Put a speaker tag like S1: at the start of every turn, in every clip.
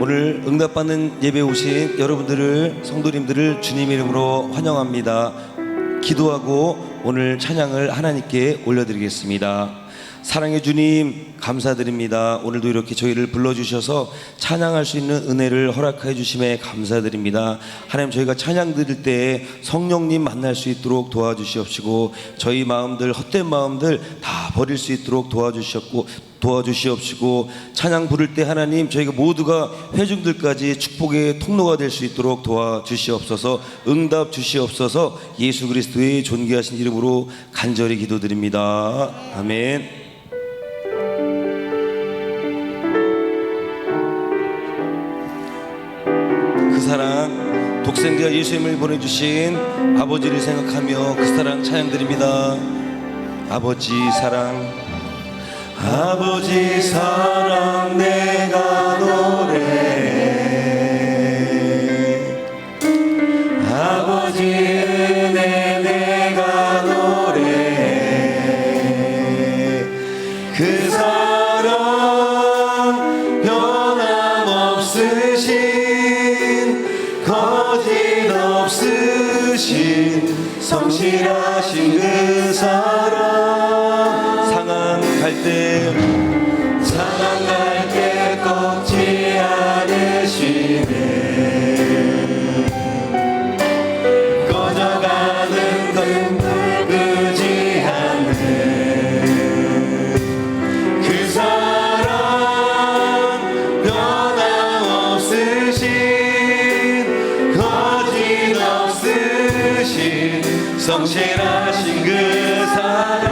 S1: 오늘 응답받는 예배 오신 여러분들을, 성도님들을 주님 이름으로 환영합니다. 기도하고 오늘 찬양을 하나님께 올려드리겠습니다. 사랑의 주님 감사드립니다. 오늘도 이렇게 저희를 불러주셔서 찬양할 수 있는 은혜를 허락해 주심에 감사드립니다. 하나님, 저희가 찬양 드릴 때 성령님 만날 수 있도록 도와주시옵시고, 저희 마음들, 헛된 마음들 다 버릴 수 있도록 도와주시옵시고, 찬양 부를 때 하나님, 저희가 모두가 회중들까지 축복의 통로가 될 수 있도록 도와주시옵소서. 응답 주시옵소서. 예수 그리스도의 존귀하신 이름으로 간절히 기도드립니다. 아멘. 그 사랑, 독생자 예수님을 보내주신 아버지를 생각하며 그 사랑 찬양드립니다. 아버지 사랑, 아버지 사랑 내가 노래해, 아버지 은혜 내가 노래해. 그 사랑 변함없으신, 거짓없으신, 성실하신 그 사랑. 상한 갈 때 꺾지 않으시네, 꺼져가는 등불 끄지 않네. 그 사랑 변함없으신, 거짓없으신, 성실하신 그 사랑.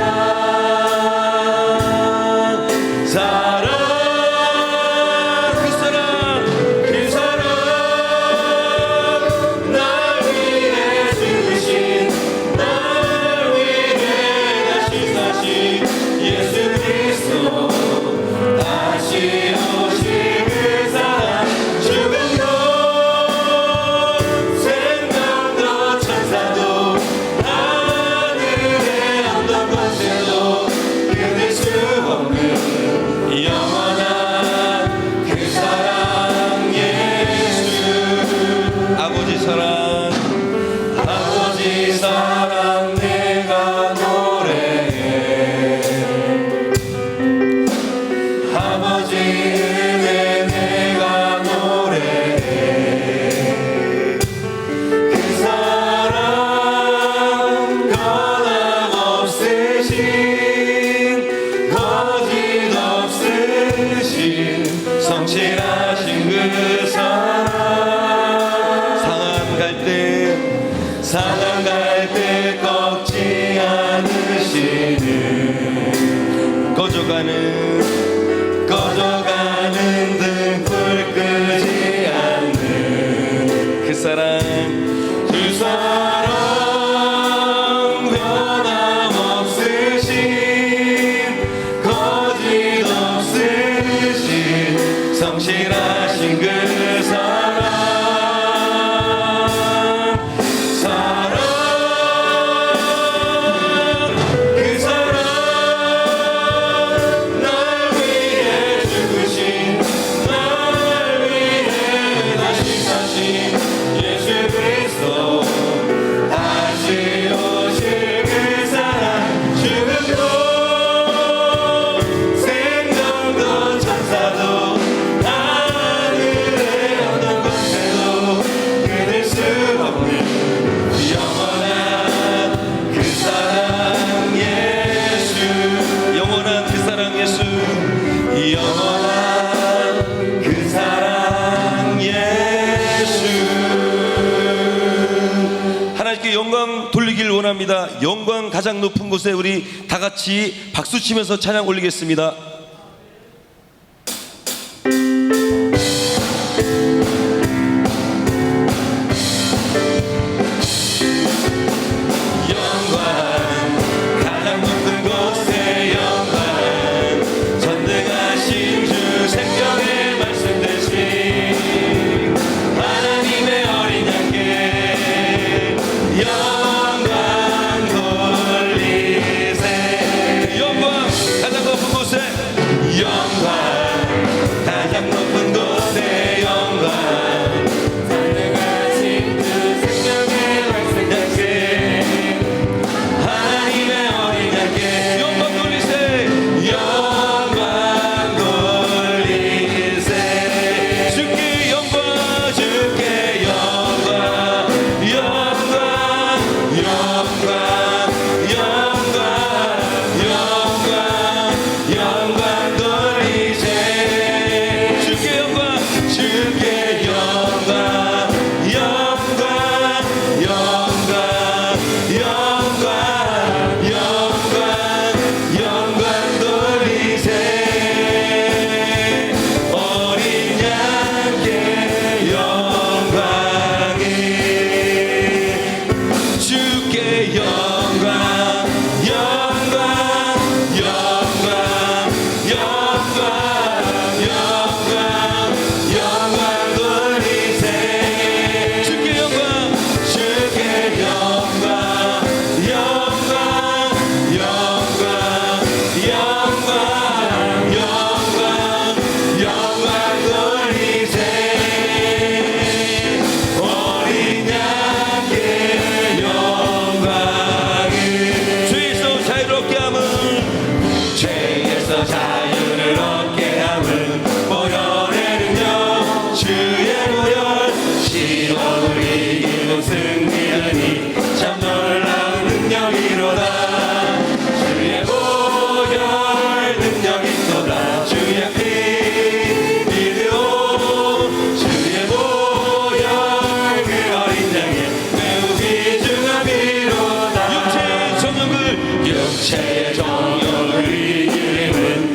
S1: 성실하신 그 사랑. 상한 갈 때 꺾지 않으시는, 꺼져가는 등불 끄지 않는 그 사랑. 그 사랑 변함없으신, 거짓없으신, 성실하신 그 사랑. 그 사랑, 날 위해 죽으신, 날 위해 다시 사신 예수 그리스도, 다시 오실 그 사랑. 죽음도 생명도 천사도 하늘의 어떤 곳에도 끊을 수 없는 영원한 그 사랑 예수. 영원한 그 사랑 예수. 영원한 그 사랑 예수. 하나님께 영광 돌리길 원합니다. 영광 가장 높은 곳에 우리 다 같이 박수 치면서 찬양 올리겠습니다. 영광 가장 높은 곳에
S2: 힘써 자유를 얻게 함은 보혈의 능력 주의 보혈 시험을 이기고 승리하니 참 놀라운 능력이로다 주의 보혈 능력이 있도다 주의 피 믿으오 주의 보혈 그 어린 양의 매우 귀중한 피로다 육체의 정욕을 이기는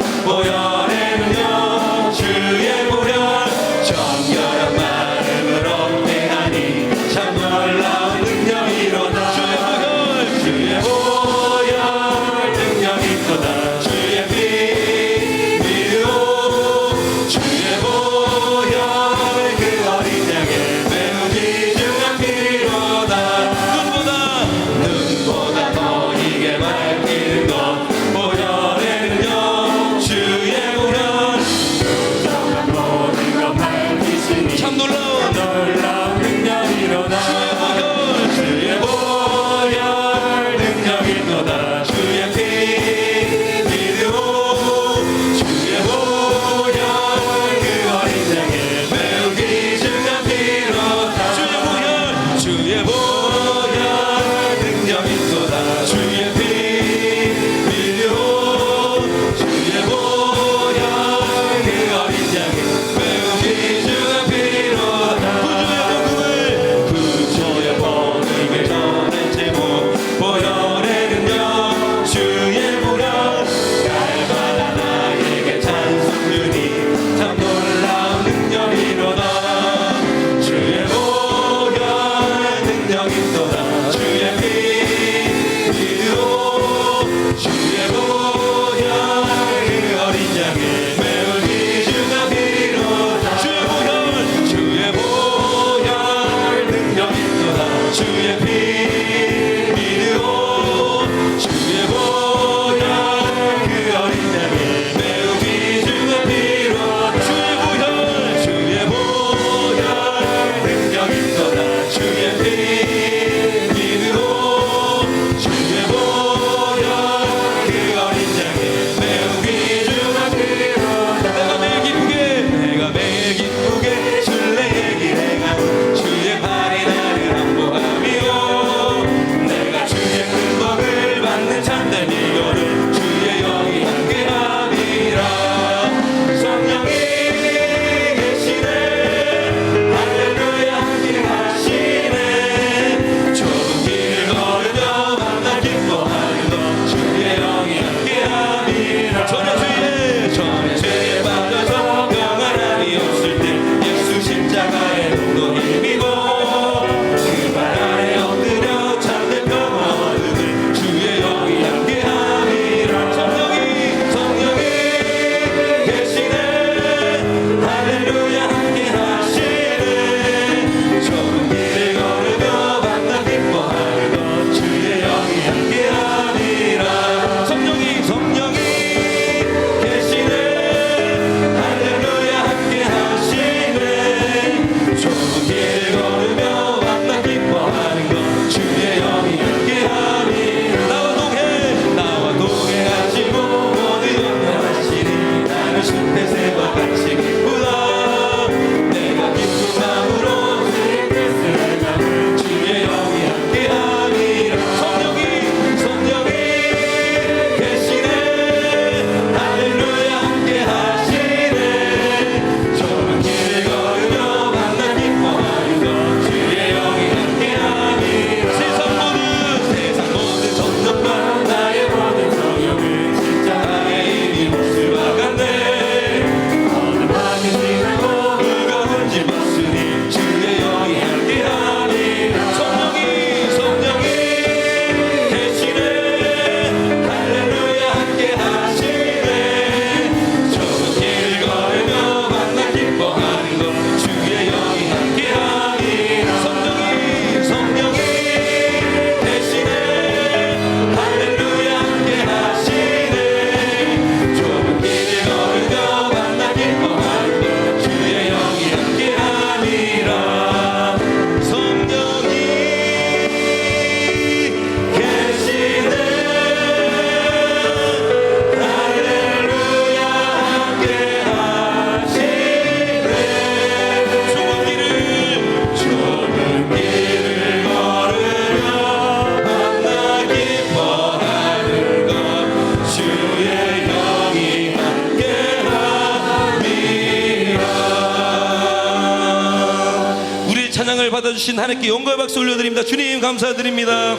S1: 살아주신 하나님께 영광의 박수 올려드립니다. 주님 감사드립니다.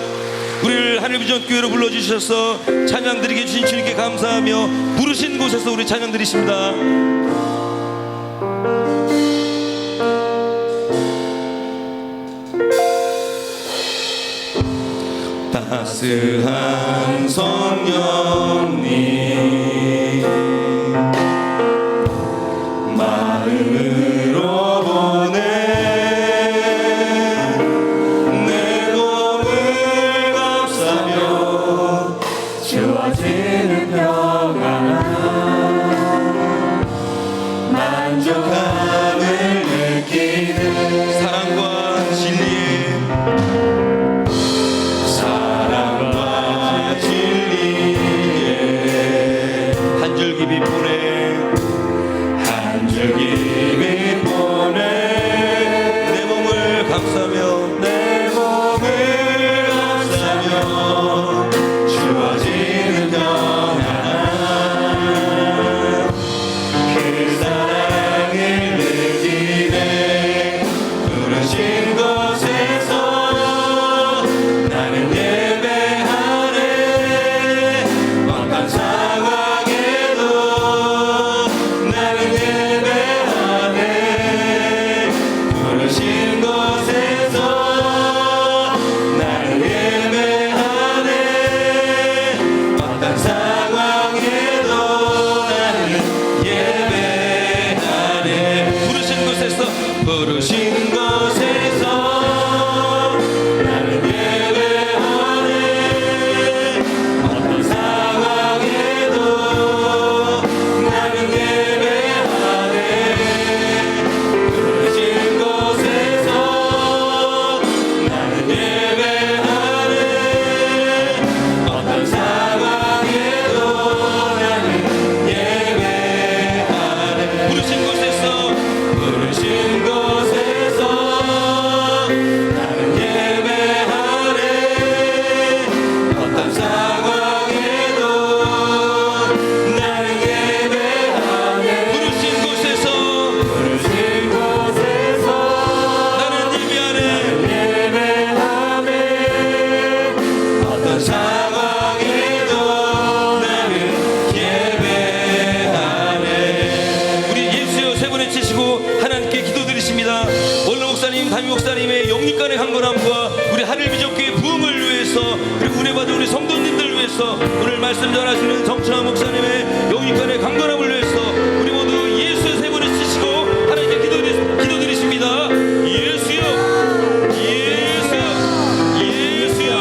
S1: 우리를 하늘비전 교회로 불러주셔서 찬양 드리게 해주신 주님께 감사하며 부르신 곳에서 우리 찬양 드리십니다.
S2: 따스한 성령님 마음으로 보내 내 몸을 감싸며 주어지는 평안 만족함을 느끼는
S1: 사랑과 진리 한 줄기 빛 보내
S2: 한 줄기 빛 보내
S1: 내 몸을 감싸며
S2: 내 몸을 감싸며 주어지는 평안 그 사랑을 느끼네 부르신 곳에서 나는 예배하네 어떤 상황에도 나는 예배하네 부르신 곳에서 나는 예배하네 어떤 상황에도 나는 예배하네
S1: 부르신 곳에서
S2: 부르신 곳에서 나는 예배하네 어떤 상황에도 나는 예배하네 부르신 곳에서 나는 예배하네 어떤 상황에도 나는 예배하네
S1: 부르신 곳에서
S2: 부르신 곳에서 나는 예배하네 어떤 상황에도 나는 예배하네
S1: 부르신 곳에서
S2: 부르신 곳에서
S1: 나는 예배하네
S2: 예배하네 어떤 상황에도 나는 예배하네
S1: 우리 예수여 세 번에 치시고 하나님께 기도드리십니다. 원로 목사님, 담임 목사님의 영육간의 강건함과 우리 하늘비전교회 부흥을 위해서 그리고 은혜받은 우리 성도님들 위해서 오늘 말씀 전하시는 정찬환 목사님의 영육간의 강건함을 위해서 우리 모두 예수 세 번에 치시고 하나님께 기도드리십니다. 예수여, 예수여, 예수여.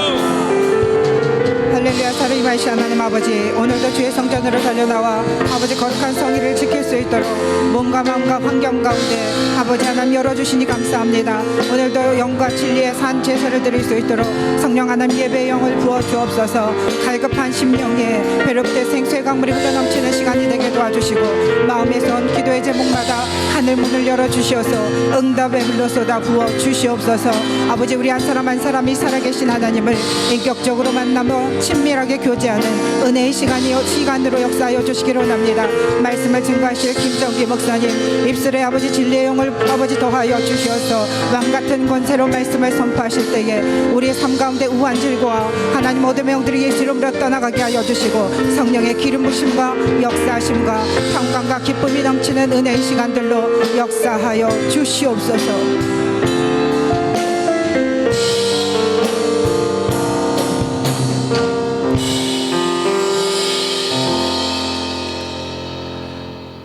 S3: 할렐루야. 살아계신 하나님 아버지, 오늘도 주의 성전으로 달려나와 아버지 거룩한 성의를 지킬 수 있도록 몸과 마음과 환경 가운데 아버지 하나님 열어주시니 감사합니다. 오늘도 영과 진리의 산 제사를 드릴 수 있도록 성령 하나님 예배의 영을 부어 주옵소서. 갈급한 심령에 배롭되 생수의 강물이 흘러넘치는 시간이 되게 도와주시고 마음에 선 기도의 제목마다 하늘 문을 열어주시어서 응답의 흘러 쏟아 부어 주시옵소서. 아버지, 우리 한 사람 한 사람이 살아계신 하나님을 인격적으로 만나며 친밀하게 교제하는 은혜의 시간으로 역사하여 주시기를 원합니다. 말씀을 증거하실 김정기 목사님 입술에 아버지 진리의 영을 아버지 더하여 주시어서 왕같은 권세로 말씀을 선포하실 때에 우리의 삶 가운데 우한 질고와 하나님 어둠의 영들이 예수 이름으로 떠나가게 하여 주시고 성령의 기름 부심과 역사하심과 평강과 기쁨이 넘치는 은혜의 시간들로 역사하여 주시옵소서.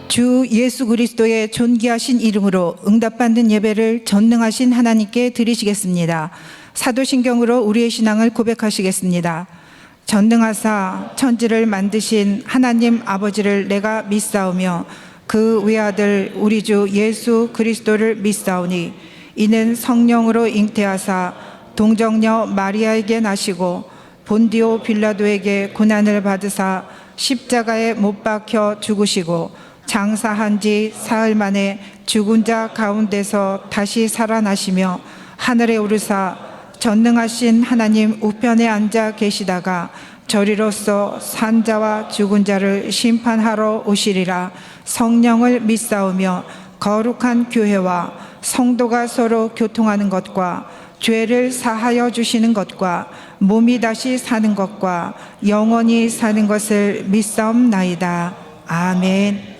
S3: 주 예수 그리스도의 존귀하신 이름으로 응답받는 예배를 전능하신 하나님께 드리시겠습니다. 사도신경으로 우리의 신앙을 고백하시겠습니다. 전능하사 천지를 만드신 하나님 아버지를 내가 믿사오며 그 외아들 우리 주 예수 그리스도를 믿사오니 이는 성령으로 잉태하사 동정녀 마리아에게 나시고 본디오 빌라도에게 고난을 받으사 십자가에 못 박혀 죽으시고 장사한 지 사흘 만에 죽은 자 가운데서 다시 살아나시며 하늘에 오르사 전능하신 하나님 우편에 앉아 계시다가 저리로서 산자와 죽은 자를 심판하러 오시리라. 성령을 믿사오며 거룩한 교회와 성도가 서로 교통하는 것과 죄를 사하여 주시는 것과 몸이 다시 사는 것과 영원히 사는 것을 믿사옵나이다. 아멘.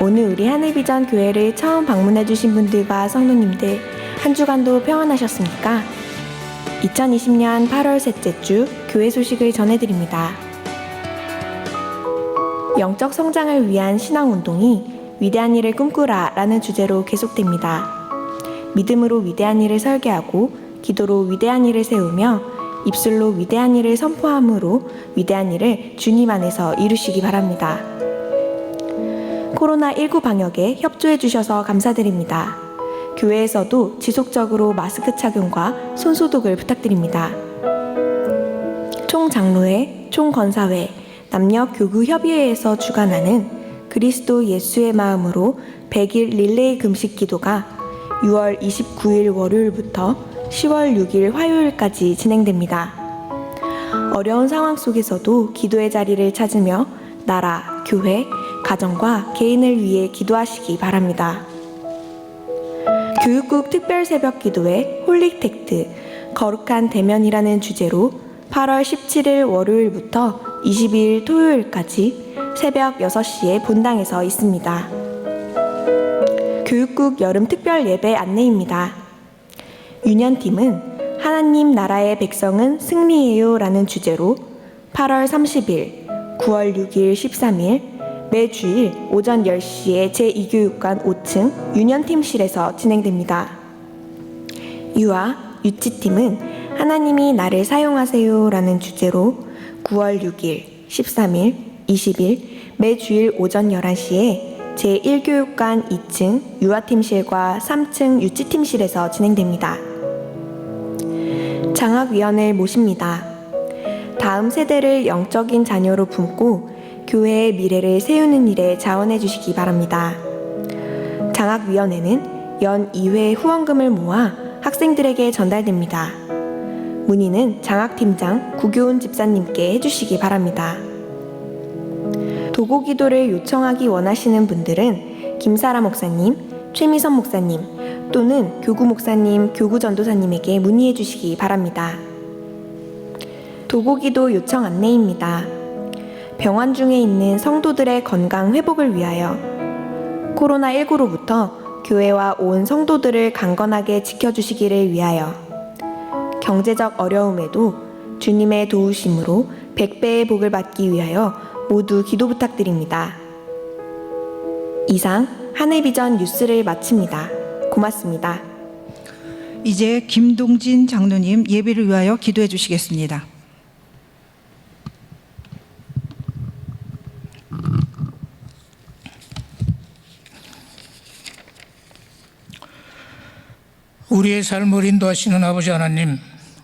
S4: 오늘 우리 하늘비전 교회를 처음 방문해주신 분들과 성도님들 한 주간도 평안하셨습니까? 2020년 8월 셋째 주 교회 소식을 전해드립니다. 영적 성장을 위한 신앙운동이 위대한 일을 꿈꾸라 라는 주제로 계속됩니다. 믿음으로 위대한 일을 설계하고 기도로 위대한 일을 세우며 입술로 위대한 일을 선포함으로 위대한 일을 주님 안에서 이루시기 바랍니다. 코로나19 방역에 협조해 주셔서 감사드립니다. 교회에서도 지속적으로 마스크 착용과 손소독을 부탁드립니다. 총장로회, 총건사회, 남녀교구협의회에서 주관하는 그리스도 예수의 마음으로 100일 릴레이 금식 기도가 6월 29일 월요일부터 10월 6일 화요일까지 진행됩니다. 어려운 상황 속에서도 기도의 자리를 찾으며 나라, 교회, 가정과 개인을 위해 기도하시기 바랍니다. 교육국 특별 새벽 기도회 홀릭택트 거룩한 대면이라는 주제로 8월 17일 월요일부터 22일 토요일까지 새벽 6시에 본당에서 있습니다. 교육국 여름 특별 예배 안내입니다. 유년팀은 하나님 나라의 백성은 승리해요 라는 주제로 8월 30일, 9월 6일, 13일 매주일 오전 10시에 제2교육관 5층 유년팀실에서 진행됩니다. 유아, 유치팀은 하나님이 나를 사용하세요 라는 주제로 9월 6일, 13일, 20일 매주일 오전 11시에 제1교육관 2층 유아팀실과 3층 유치팀실에서 진행됩니다. 장학위원을 모십니다. 다음 세대를 영적인 자녀로 품고 교회의 미래를 세우는 일에 자원해 주시기 바랍니다. 장학위원회는 연 2회 후원금을 모아 학생들에게 전달됩니다. 문의는 장학팀장 구교훈 집사님께 해주시기 바랍니다. 도고 기도를 요청하기 원하시는 분들은 김사라 목사님, 최미선 목사님 또는 교구 목사님, 교구 전도사님에게 문의해 주시기 바랍니다. 도고 기도 요청 안내입니다. 병원 중에 있는 성도들의 건강 회복을 위하여 코로나19로부터 교회와 온 성도들을 강건하게 지켜주시기를 위하여 경제적 어려움에도 주님의 도우심으로 100배의 복을 받기 위하여 모두 기도 부탁드립니다. 이상 하늘비전 뉴스를 마칩니다. 고맙습니다.
S3: 이제 김동진 장로님 예배를 위하여 기도해 주시겠습니다.
S5: 우리의 삶을 인도하시는 아버지 하나님,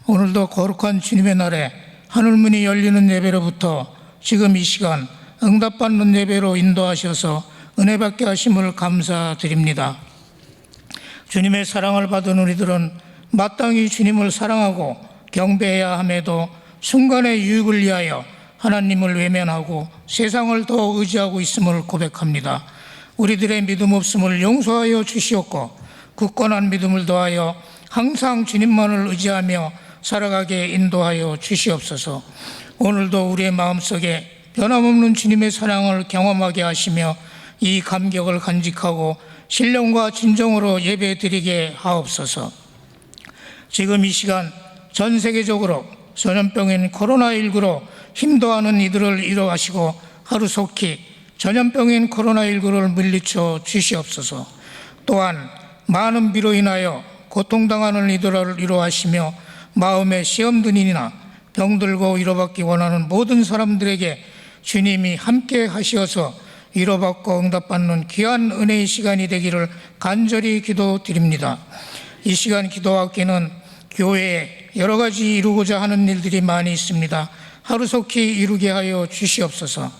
S5: 오늘도 거룩한 주님의 날에 하늘문이 열리는 예배로부터 지금 이 시간 응답받는 예배로 인도하셔서 은혜받게 하심을 감사드립니다. 주님의 사랑을 받은 우리들은 마땅히 주님을 사랑하고 경배해야 함에도 순간의 유익을 위하여 하나님을 외면하고 세상을 더 의지하고 있음을 고백합니다. 우리들의 믿음 없음을 용서하여 주시옵고 굳건한 믿음을 더하여 항상 주님만을 의지하며 살아가게 인도하여 주시옵소서. 오늘도 우리의 마음속에 변함없는 주님의 사랑을 경험하게 하시며 이 감격을 간직하고 신령과 진정으로 예배드리게 하옵소서. 지금 이 시간 전 세계적으로 전염병인 코로나19로 힘도하는 이들을 위로하시고 하루속히 전염병인 코로나19를 물리쳐 주시옵소서. 또한 많은 비로 인하여 고통당하는 이들을 위로하시며 마음에 시험든이나 병들고 위로받기 원하는 모든 사람들에게 주님이 함께 하시어서 위로받고 응답받는 귀한 은혜의 시간이 되기를 간절히 기도드립니다. 이 시간 기도하기는 교회에 여러 가지 이루고자 하는 일들이 많이 있습니다. 하루속히 이루게 하여 주시옵소서.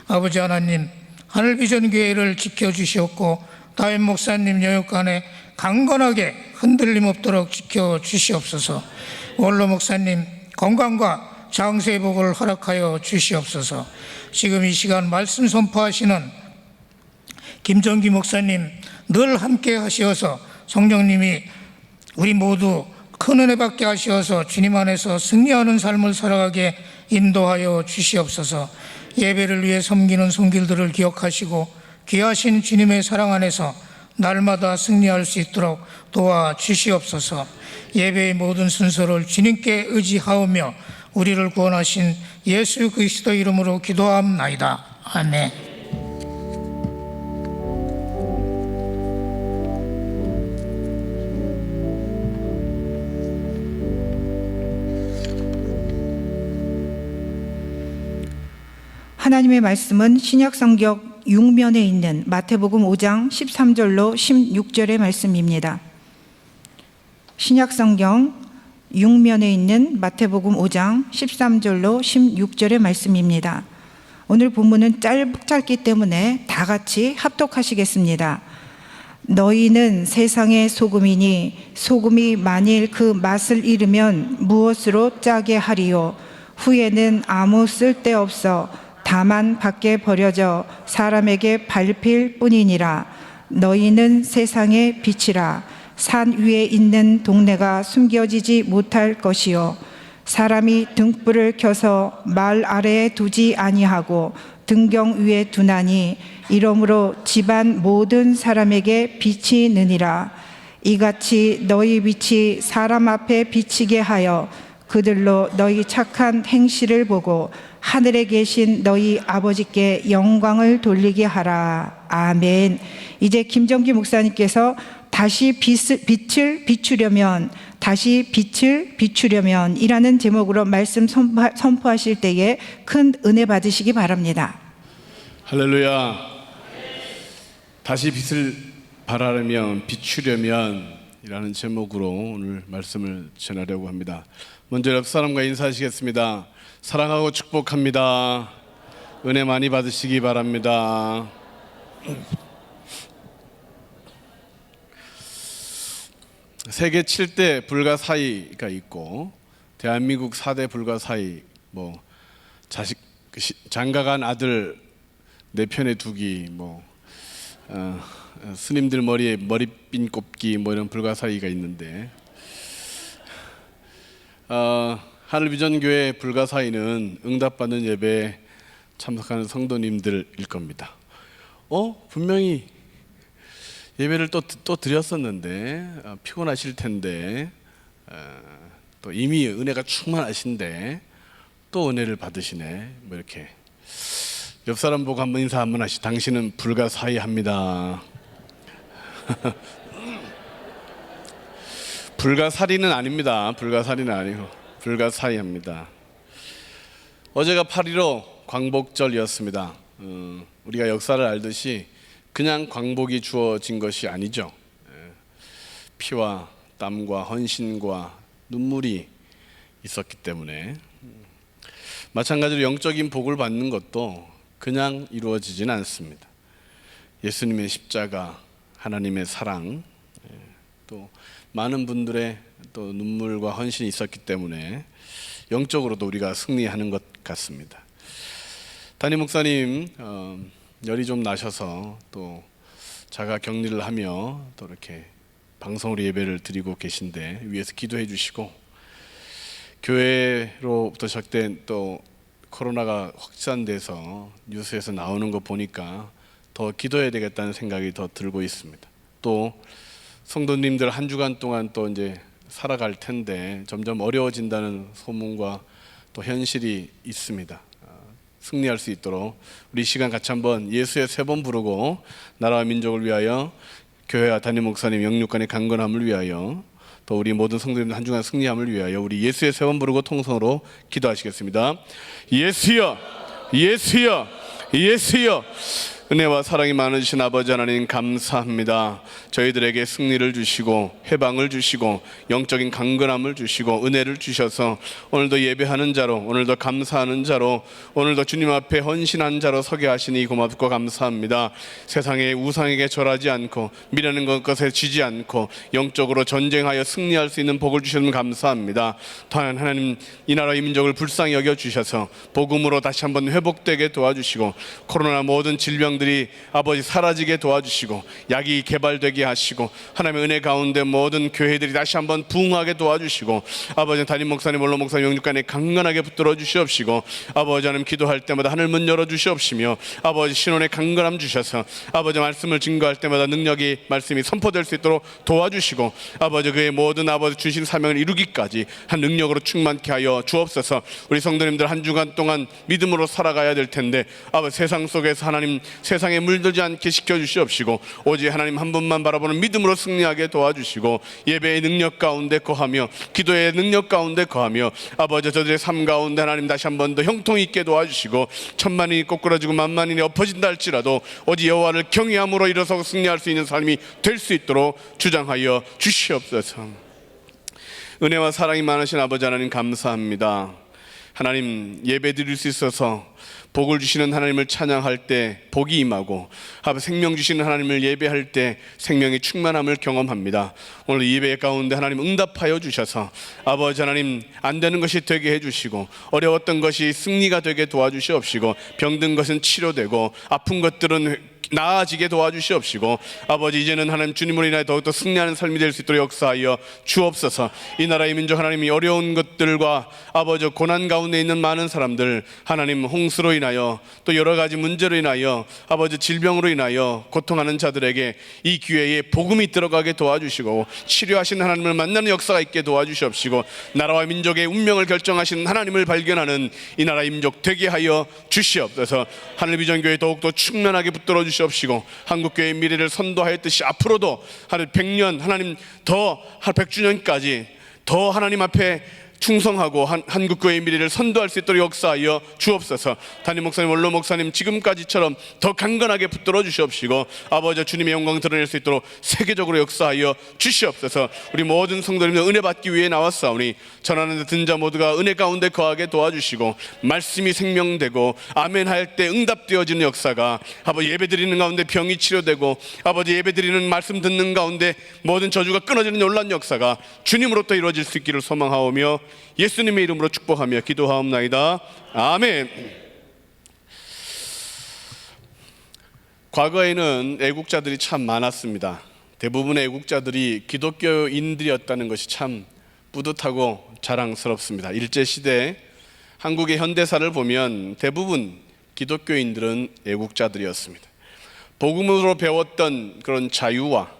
S5: 아버지 하나님, 하늘비전교회를 지켜주시옵고 다윗 목사님 영역간에 강건하게 흔들림 없도록 지켜주시옵소서. 원로 목사님 건강과 장세의 복을 허락하여 주시옵소서. 지금 이 시간 말씀 선포하시는 김정기 목사님 늘 함께 하시어서 성령님이 우리 모두 큰 은혜 받게 하시어서 주님 안에서 승리하는 삶을 살아가게 인도하여 주시옵소서. 예배를 위해 섬기는 손길들을 기억하시고 귀하신 주님의 사랑 안에서 날마다 승리할 수 있도록 도와주시옵소서. 예배의 모든 순서를 주님께 의지하오며 우리를 구원하신 예수 그리스도 이름으로 기도함나이다. 아멘.
S3: 하나님의 말씀은 신약성경 6면에 있는 마태복음 5장 13절로 16절의 말씀입니다. 신약성경 6면에 있는 마태복음 5장 13절로 16절의 말씀입니다. 오늘 본문은 짧기 때문에 다 같이 합독하시겠습니다. 너희는 세상의 소금이니 소금이 만일 그 맛을 잃으면 무엇으로 짜게 하리요? 후에는 아무 쓸데없어 다만 밖에 버려져 사람에게 밟힐 뿐이니라. 너희는 세상의 빛이라. 산 위에 있는 동네가 숨겨지지 못할 것이요 사람이 등불을 켜서 말 아래에 두지 아니하고 등경 위에 두나니 이러므로 집안 모든 사람에게 빛이 느니라. 이같이 너희 빛이 사람 앞에 비치게 하여 그들로 너희 착한 행실을 보고 하늘에 계신 너희 아버지께 영광을 돌리게 하라. 아멘. 이제 김정기 목사님께서 다시 빛을 비추려면 이라는 제목으로 말씀 선포하실 때에 큰 은혜 받으시기 바랍니다.
S2: 할렐루야. 다시 빛을 발하려면 비추려면 이라는 제목으로 오늘 말씀을 전하려고 합니다. 먼저 옆 사람과 인사하시겠습니다. 사랑하고 축복합니다. 은혜 많이 받으시기 바랍니다. 세계 7대 불가사의가 있고 대한민국 4대 불가사의, 장가간 아들 내 편에 두기, 스님들 머리에 머리핀 꼽기 이런 불가사의가 있는데, 하늘비전교회 불가사의는 응답받는 예배에 참석하는 성도님들일 겁니다. 분명히 예배를 또 드렸었는데 피곤하실 텐데, 또 이미 은혜가 충만하신데 또 은혜를 받으시네. 이렇게 옆 사람 보고 한번 인사 한번 하시. 당신은 불가사의합니다. 불가사리는 아닙니다. 불가사리는 아니고 불가사의합니다. 어제가 8.15 광복절이었습니다. 우리가 역사를 알듯이 그냥 광복이 주어진 것이 아니죠. 피와 땀과 헌신과 눈물이 있었기 때문에, 마찬가지로 영적인 복을 받는 것도 그냥 이루어지진 않습니다. 예수님의 십자가, 하나님의 사랑, 또 많은 분들의 또 눈물과 헌신이 있었기 때문에 영적으로도 우리가 승리하는 것 같습니다. 담임 목사님 열이 좀 나셔서 또 자가 격리를 하며 또 이렇게 방송으로 예배를 드리고 계신데 위에서 기도해 주시고, 교회로부터 시작된 또 코로나가 확산돼서 뉴스에서 나오는 거 보니까 더 기도해야 되겠다는 생각이 더 들고 있습니다. 또 성도님들 한 주간 동안 또 이제 살아갈 텐데 점점 어려워진다는 소문과 또 현실이 있습니다. 승리할 수 있도록 우리 시간 같이 한번 예수의 3번 부르고, 나라와 민족을 위하여, 교회와 담임 목사님 영육간의 강건함을 위하여, 또 우리 모든 성도님들 한 주간 승리함을 위하여 우리 예수의 3번 부르고 통성으로 기도하시겠습니다. 예수여, 예수여, 예수여. 은혜와 사랑이 많으신 아버지 하나님 감사합니다. 저희들에게 승리를 주시고 해방을 주시고 영적인 강건함을 주시고 은혜를 주셔서 오늘도 예배하는 자로, 오늘도 감사하는 자로, 오늘도 주님 앞에 헌신한 자로 서게 하시니 고맙고 감사합니다. 세상의 우상에게 절하지 않고 미라는 것에 지지 않고 영적으로 전쟁하여 승리할 수 있는 복을 주셔서 감사합니다. 또한 하나님, 이 나라의 민족을 불쌍히 여겨주셔서 복음으로 다시 한번 회복되게 도와주시고, 코로나 모든 질병 들이 아버지 사라지게 도와주시고, 약이 개발되게 하시고, 하나님의 은혜 가운데 모든 교회들이 다시 한번 부흥하게 도와주시고, 아버지 담임 목사님, 원로 목사님 영육간에 강건하게 붙들어 주시옵시고, 아버지 하나님 기도할 때마다 하늘 문 열어 주시옵시며, 아버지 신원의 강건함 주셔서 아버지 말씀을 증거할 때마다 능력이, 말씀이 선포될 수 있도록 도와주시고, 아버지 그의 모든 아버지 주신 사명을 이루기까지 한 능력으로 충만케 하여 주옵소서. 우리 성도님들 한 주간 동안 믿음으로 살아가야 될 텐데, 아버지 세상 속에서 하나님 세상에 물들지 않게 시켜주시옵시고, 오직 하나님 한 분만 바라보는 믿음으로 승리하게 도와주시고, 예배의 능력 가운데 거하며 기도의 능력 가운데 거하며, 아버지 저들의 삶 가운데 하나님 다시 한 번 더 형통 있게 도와주시고, 천만인이 꼬꾸라지고 만만인이 엎어진다 할지라도 오직 여호와를 경외함으로 일어서고 승리할 수 있는 삶이 될 수 있도록 주장하여 주시옵소서. 은혜와 사랑이 많으신 아버지 하나님 감사합니다. 하나님, 예배 드릴 수 있어서 복을 주시는 하나님을 찬양할 때 복이 임하고, 생명 주시는 하나님을 예배할 때 생명의 충만함을 경험합니다. 오늘 예배 가운데 하나님 응답하여 주셔서 아버지 하나님 안 되는 것이 되게 해주시고, 어려웠던 것이 승리가 되게 도와주시옵시고, 병든 것은 치료되고 아픈 것들은 나아지게 도와주시옵시고, 아버지 이제는 하나님 주님으로 인하여 더욱더 승리하는 삶이 될 수 있도록 역사하여 주옵소서. 이 나라의 민족 하나님이 어려운 것들과 아버지 고난 가운데 있는 많은 사람들, 하나님 홍수로 인하여 또 여러 가지 문제로 인하여 아버지 질병으로 인하여 고통하는 자들에게 이 기회에 복음이 들어가게 도와주시고, 치료하신 하나님을 만나는 역사가 있게 도와주시옵시고, 나라와 민족의 운명을 결정하신 하나님을 발견하는 이 나라의 민족 되게 하여 주시옵소서. 하늘비전교회 더욱더 충만하게 붙들어 주시옵시고, 한국교회의 미래를 선도하였듯이 앞으로도 한 100년, 하나님 더 100주년까지 더 하나님 앞에 충성하고 한국교회의 미래를 선도할 수 있도록 역사하여 주옵소서. 담임 목사님, 원로 목사님 지금까지처럼 더 강건하게 붙들어 주시옵시고, 아버지 주님의 영광 드러낼 수 있도록 세계적으로 역사하여 주시옵소서. 우리 모든 성도님들 은혜 받기 위해 나왔사오니 전하는 데 든 자 모두가 은혜 가운데 거하게 도와주시고, 말씀이 생명되고 아멘 할 때 응답되어지는 역사가, 아버지 예배 드리는 가운데 병이 치료되고, 아버지 예배 드리는 말씀 듣는 가운데 모든 저주가 끊어지는 놀라운 역사가 주님으로부터 이루어질 수 있기를 소망하오며 예수님의 이름으로 축복하며 기도하옵나이다. 아멘. 과거에는 애국자들이 참 많았습니다. 대부분의 애국자들이 기독교인들이었다는 것이 참 뿌듯하고 자랑스럽습니다. 일제시대 한국의 현대사를 보면 대부분 기독교인들은 애국자들이었습니다. 복음으로 배웠던 그런 자유와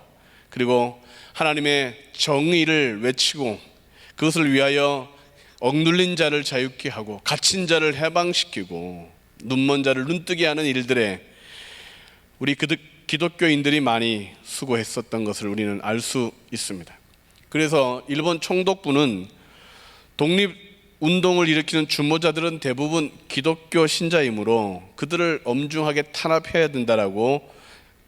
S2: 그리고 하나님의 정의를 외치고 그것을 위하여 억눌린 자를 자유케 하고 갇힌 자를 해방시키고 눈먼 자를 눈뜨게 하는 일들에 우리 기독교인들이 많이 수고했었던 것을 우리는 알 수 있습니다. 그래서 일본 총독부는 독립운동을 일으키는 주모자들은 대부분 기독교 신자이므로 그들을 엄중하게 탄압해야 된다라고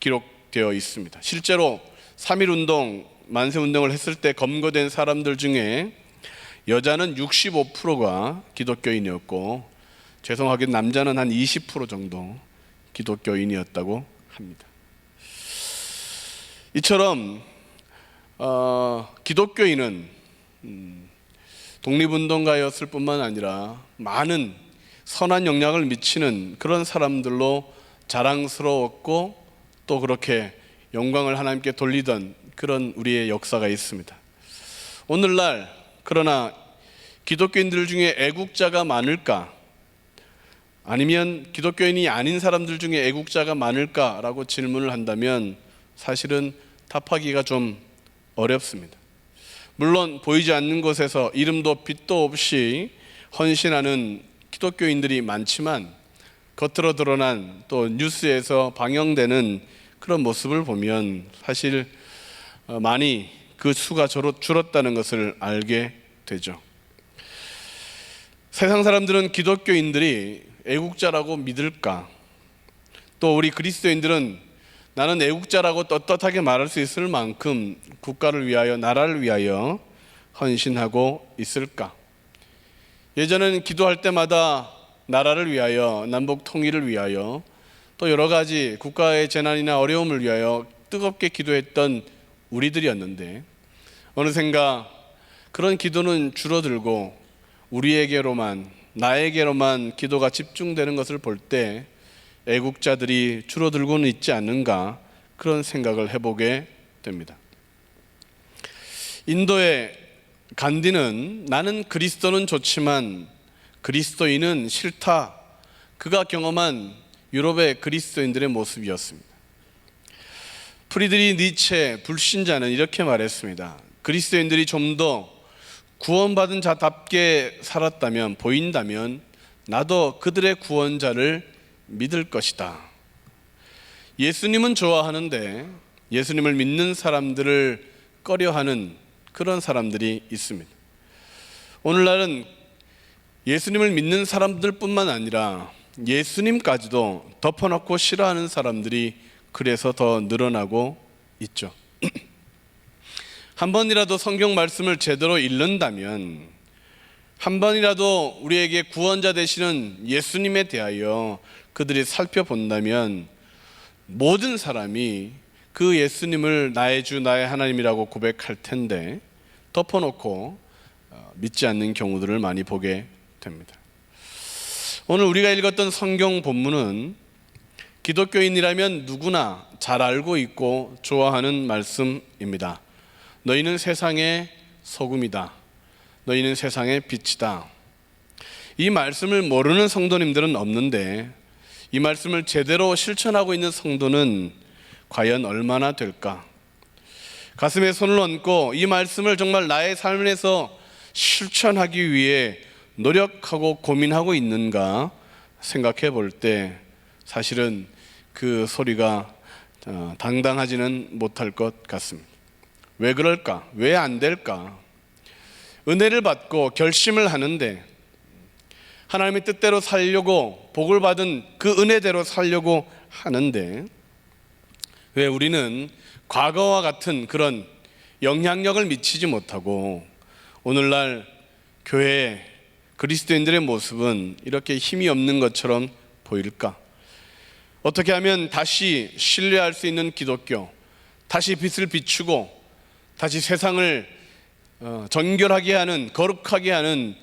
S2: 기록되어 있습니다. 실제로 3.1운동, 만세운동을 했을 때 검거된 사람들 중에 여자는 65%가 기독교인이었고 죄송하게 남자는 한 20% 정도 기독교인이었다고 합니다. 이처럼 기독교인은 독립운동가였을 뿐만 아니라 많은 선한 영향을 미치는 그런 사람들로 자랑스러웠고 또 그렇게 영광을 하나님께 돌리던 그런 우리의 역사가 있습니다. 오늘날 그러나 기독교인들 중에 애국자가 많을까? 아니면 기독교인이 아닌 사람들 중에 애국자가 많을까라고 질문을 한다면 사실은 답하기가 좀 어렵습니다. 물론 보이지 않는 곳에서 이름도 빛도 없이 헌신하는 기독교인들이 많지만 겉으로 드러난 또 뉴스에서 방영되는 그런 모습을 보면 사실 많이 그 수가 줄었다는 것을 알게 되죠. 세상 사람들은 기독교인들이 애국자라고 믿을까? 또 우리 그리스도인들은 나는 애국자라고 떳떳하게 말할 수 있을 만큼 국가를 위하여 나라를 위하여 헌신하고 있을까? 예전에는 기도할 때마다 나라를 위하여 남북 통일을 위하여 또 여러 가지 국가의 재난이나 어려움을 위하여 뜨겁게 기도했던 우리들이었는데 어느샌가 그런 기도는 줄어들고 우리에게로만 나에게로만 기도가 집중되는 것을 볼 때 애국자들이 줄어들고는 있지 않는가 그런 생각을 해보게 됩니다. 인도의 간디는 나는 그리스도는 좋지만 그리스도인은 싫다. 그가 경험한 유럽의 그리스도인들의 모습이었습니다. 프리드리히 니체 불신자는 이렇게 말했습니다. 그리스도인들이 좀 더 구원받은 자답게 살았다면 보인다면 나도 그들의 구원자를 믿을 것이다. 예수님은 좋아하는데 예수님을 믿는 사람들을 꺼려하는 그런 사람들이 있습니다. 오늘날은 예수님을 믿는 사람들뿐만 아니라 예수님까지도 덮어놓고 싫어하는 사람들이 그래서 더 늘어나고 있죠. 한 번이라도 성경 말씀을 제대로 읽는다면 한 번이라도 우리에게 구원자 되시는 예수님에 대하여 그들이 살펴본다면 모든 사람이 그 예수님을 나의 주 나의 하나님이라고 고백할 텐데 덮어놓고 믿지 않는 경우들을 많이 보게 됩니다. 오늘 우리가 읽었던 성경 본문은 기독교인이라면 누구나 잘 알고 있고 좋아하는 말씀입니다. 너희는 세상의 소금이다. 너희는 세상의 빛이다. 이 말씀을 모르는 성도님들은 없는데 이 말씀을 제대로 실천하고 있는 성도는 과연 얼마나 될까? 가슴에 손을 얹고 이 말씀을 정말 나의 삶에서 실천하기 위해 노력하고 고민하고 있는가 생각해 볼 때 사실은 그 소리가 당당하지는 못할 것 같습니다. 왜 그럴까? 왜 안 될까? 은혜를 받고 결심을 하는데 하나님의 뜻대로 살려고 복을 받은 그 은혜대로 살려고 하는데 왜 우리는 과거와 같은 그런 영향력을 미치지 못하고 오늘날 교회 그리스도인들의 모습은 이렇게 힘이 없는 것처럼 보일까? 어떻게 하면 다시 신뢰할 수 있는 기독교, 다시 빛을 비추고 다시 세상을 정결하게 하는, 거룩하게 하는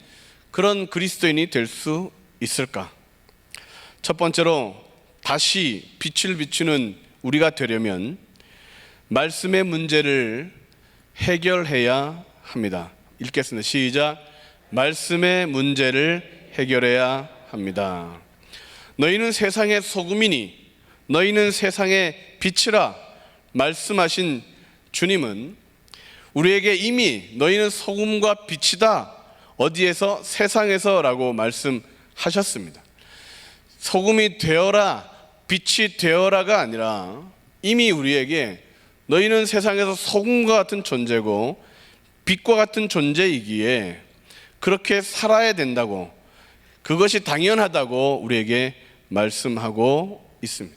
S2: 그런 그리스도인이 될 수 있을까? 첫 번째로 다시 빛을 비추는 우리가 되려면 말씀의 문제를 해결해야 합니다. 읽겠습니다. 시작. 말씀의 문제를 해결해야 합니다. 너희는 세상의 소금이니 너희는 세상의 빛이라 말씀하신 주님은 우리에게 이미 너희는 소금과 빛이다. 어디에서? 세상에서라고 말씀하셨습니다. 소금이 되어라, 빛이 되어라가 아니라 이미 우리에게 너희는 세상에서 소금과 같은 존재고 빛과 같은 존재이기에 그렇게 살아야 된다고, 그것이 당연하다고 우리에게 말씀하고 있습니다.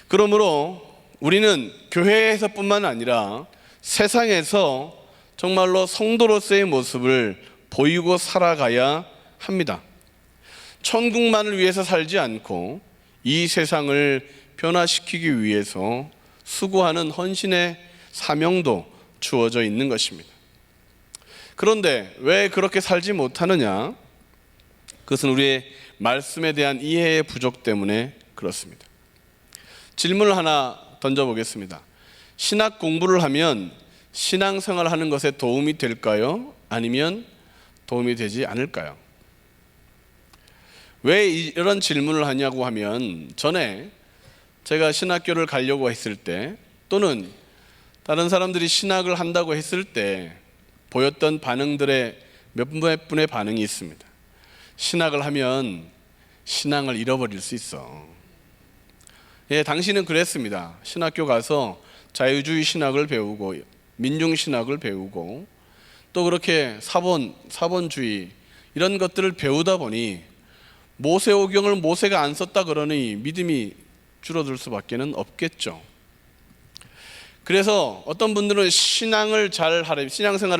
S2: 그러므로 우리는 교회에서뿐만 아니라 세상에서 정말로 성도로서의 모습을 보이고 살아가야 합니다. 천국만을 위해서 살지 않고 이 세상을 변화시키기 위해서 수고하는 헌신의 사명도 주어져 있는 것입니다. 그런데 왜 그렇게 살지 못하느냐? 그것은 우리의 말씀에 대한 이해의 부족 때문에 그렇습니다. 질문을 하나 던져보겠습니다. 신학 공부를 하면 신앙생활 하는 것에 도움이 될까요? 아니면 도움이 되지 않을까요? 왜 이런 질문을 하냐고 하면, 전에 제가 신학교를 가려고 했을 때, 또는 다른 사람들이 신학을 한다고 했을 때 보였던 반응들의 몇 분의 반응이 있습니다. 신학을 하면 신앙을 잃어버릴 수 있어. 예, 당신은 그랬습니다. 신학교 가서 자유주의 신학을 배우고 민중신학을 배우고 또 그렇게 사본주의 이런 것들을 배우다 보니 모세오경을 모세가 안 썼다 그러니 믿음이 줄어들 수밖에 없겠죠. 그래서 어떤 분들은 신앙생활을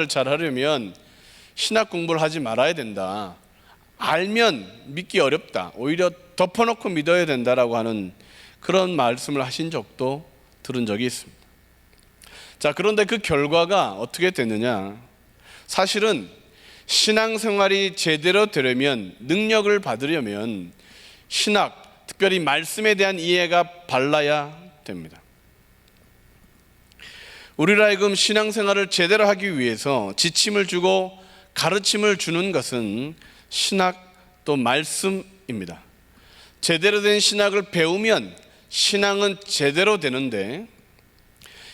S2: 잘 하려면 신학 공부를 하지 말아야 된다. 알면 믿기 어렵다. 오히려 덮어놓고 믿어야 된다라고 하는 그런 말씀을 하신 적도 들은 적이 있습니다. 자, 그런데 그 결과가 어떻게 됐느냐? 사실은 신앙생활이 제대로 되려면, 능력을 받으려면 신학, 특별히 말씀에 대한 이해가 발라야 됩니다. 우리로 하여금 신앙생활을 제대로 하기 위해서 지침을 주고 가르침을 주는 것은 신학 또 말씀입니다. 제대로 된 신학을 배우면 신앙은 제대로 되는데,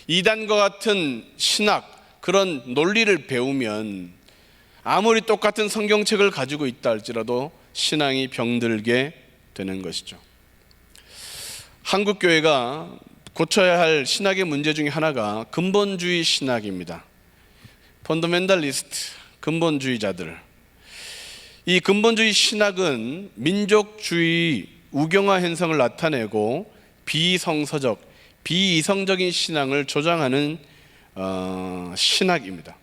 S2: 이단과 같은 신학, 그런 논리를 배우면 아무리 똑같은 성경책을 가지고 있다 할지라도 신앙이 병들게 되는 것이죠. 한국교회가 고쳐야 할 신학의 문제 중에 하나가 근본주의 신학입니다. 펀더멘탈리스트, 근본주의자들. 이 근본주의 신학은 민족주의 우경화 현상을 나타내고 비성서적, 비이성적인 신앙을 조장하는 신학입니다.